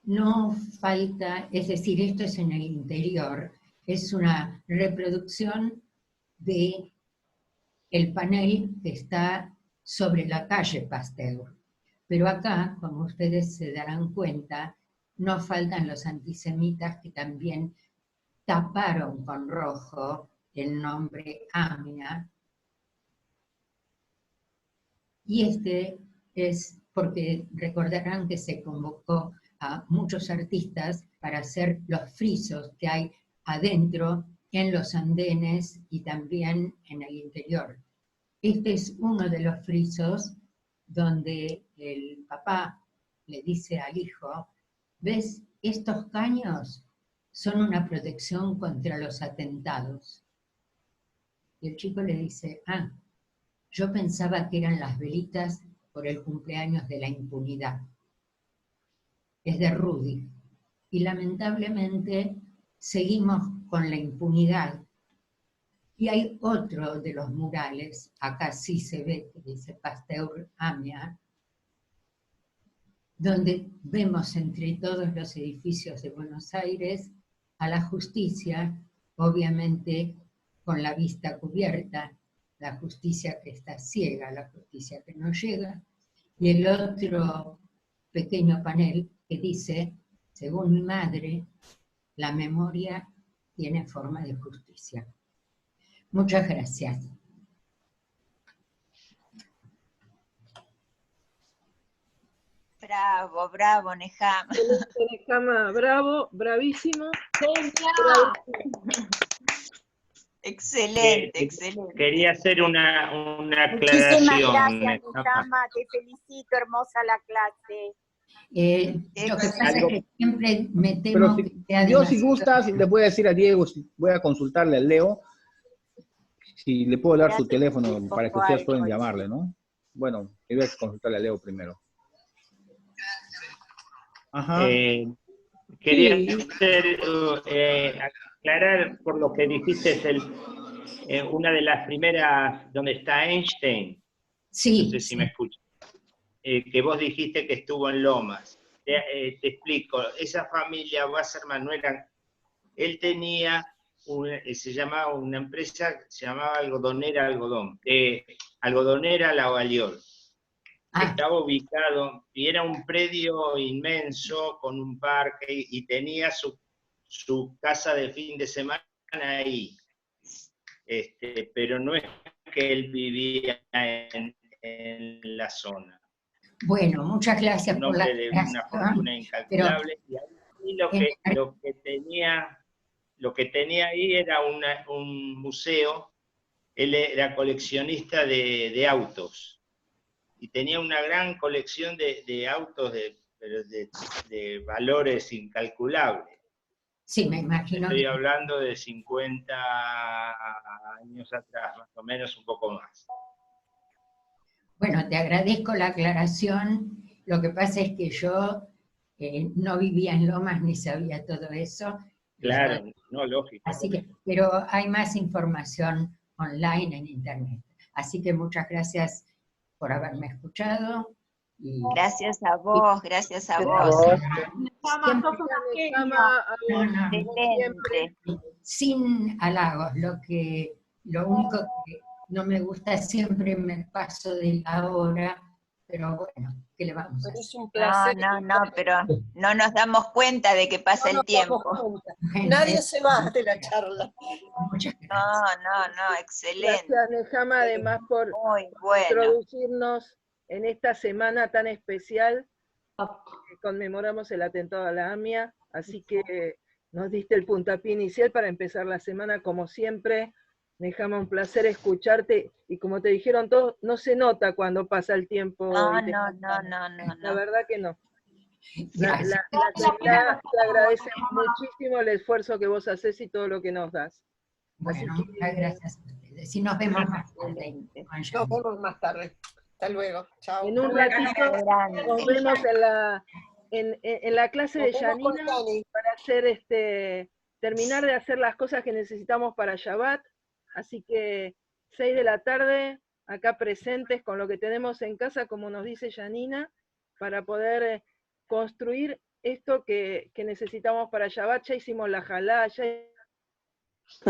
No falta, es decir, esto es en el interior, es una reproducción de el panel que está sobre la calle Pasteur. Pero acá, como ustedes se darán cuenta, no faltan los antisemitas que también taparon con rojo el nombre Amia. Y este es porque recordarán que se convocó a muchos artistas para hacer los frisos que hay adentro, en los andenes y también en el interior. Este es uno de los frisos donde el papá le dice al hijo, ¿ves? Estos caños son una protección contra los atentados. Y el chico le dice, ah, yo pensaba que eran las velitas por el cumpleaños de la impunidad. Es de Rudy. Y lamentablemente seguimos con la impunidad. Y hay otro de los murales, acá sí se ve que dice Pasteur Amia, donde vemos entre todos los edificios de Buenos Aires a la justicia, obviamente con la vista cubierta, la justicia que está ciega, la justicia que no llega, y el otro pequeño panel que dice, según mi madre, la memoria tiene forma de justicia. Muchas gracias. Bravo, bravo, Nehama. Nehama, bravo, bravísimo. Excelente, excelente. Quería hacer una Muchísimas aclaración. gracias, Nehama. Te felicito, hermosa la clase. Lo que pasa es que siempre me Pero temo que sea yo si demasiado- gusta, le voy a decir a Diego, voy a consultarle al Leo, si le puedo dar su teléfono para que ustedes puedan llamarle, ¿no? Bueno, yo voy a consultarle a Leo primero. Ajá. Quería Sí. aclarar por lo que dijiste, una de las primeras, donde está Einstein. Sí. No sé si me escuchas. Que vos dijiste que estuvo en Lomas. Te explico, esa familia Wasserman no era, él tenía, se llamaba una empresa, se llamaba Algodonera Algodón, Algodonera Lavaliol. Estaba ubicado, y era un predio inmenso, con un parque, y tenía su casa de fin de semana ahí. Pero no es que él vivía en la zona. Bueno, muchas gracias Un por la hombre de una aclaración, fortuna incalculable, y ahí lo que tenía ahí era un museo. Él era coleccionista de autos, y tenía una gran colección de autos de valores incalculables. Sí, me imagino. Estoy hablando de 50 años atrás, más o menos, un poco más. Bueno, te agradezco la aclaración. Lo que pasa es que yo no vivía en Lomas ni sabía todo eso. Claro, no, lógico. Así que, pero hay más información online en internet. Así que muchas gracias por haberme escuchado. Gracias a vos, gracias a vos. Nehama, sos una genio. Excelente. Sin halagos, lo único que no me gusta, siempre me paso de la hora, pero bueno, ¿qué le vamos a hacer? Es un placer. No, pero no nos damos cuenta de que pasa el tiempo. Nadie se va de la charla. No, excelente. Gracias, Nehama, además por introducirnos en esta semana tan especial que conmemoramos el atentado a la AMIA, así que nos diste el puntapié inicial para empezar la semana como siempre. Nehama, un placer escucharte, y como te dijeron todos, no se nota cuando pasa el tiempo. No. La verdad que no. La comunidad te agradece muchísimo el esfuerzo que vos haces y todo lo que nos das. Bueno, muchas gracias a ustedes. Y nos vemos más tarde. Nos vemos más tarde. Hasta luego. Chao. En un ratito nos vemos en la clase de Janina para hacer terminar de hacer las cosas que necesitamos para Shabbat. Así que 6 de la tarde, acá presentes con lo que tenemos en casa, como nos dice Janina, para poder construir esto que necesitamos para Shabbat. Ya hicimos la jalá, ya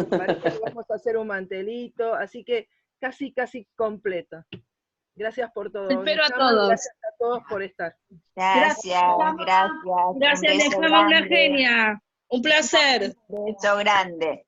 parece que vamos a hacer un mantelito, así que casi completo. Gracias por todo. Espero a Nechama, todos. Gracias a todos por estar. Gracias. Gracias, Un beso Nechama, una grande. genia. Un placer. Un beso grande.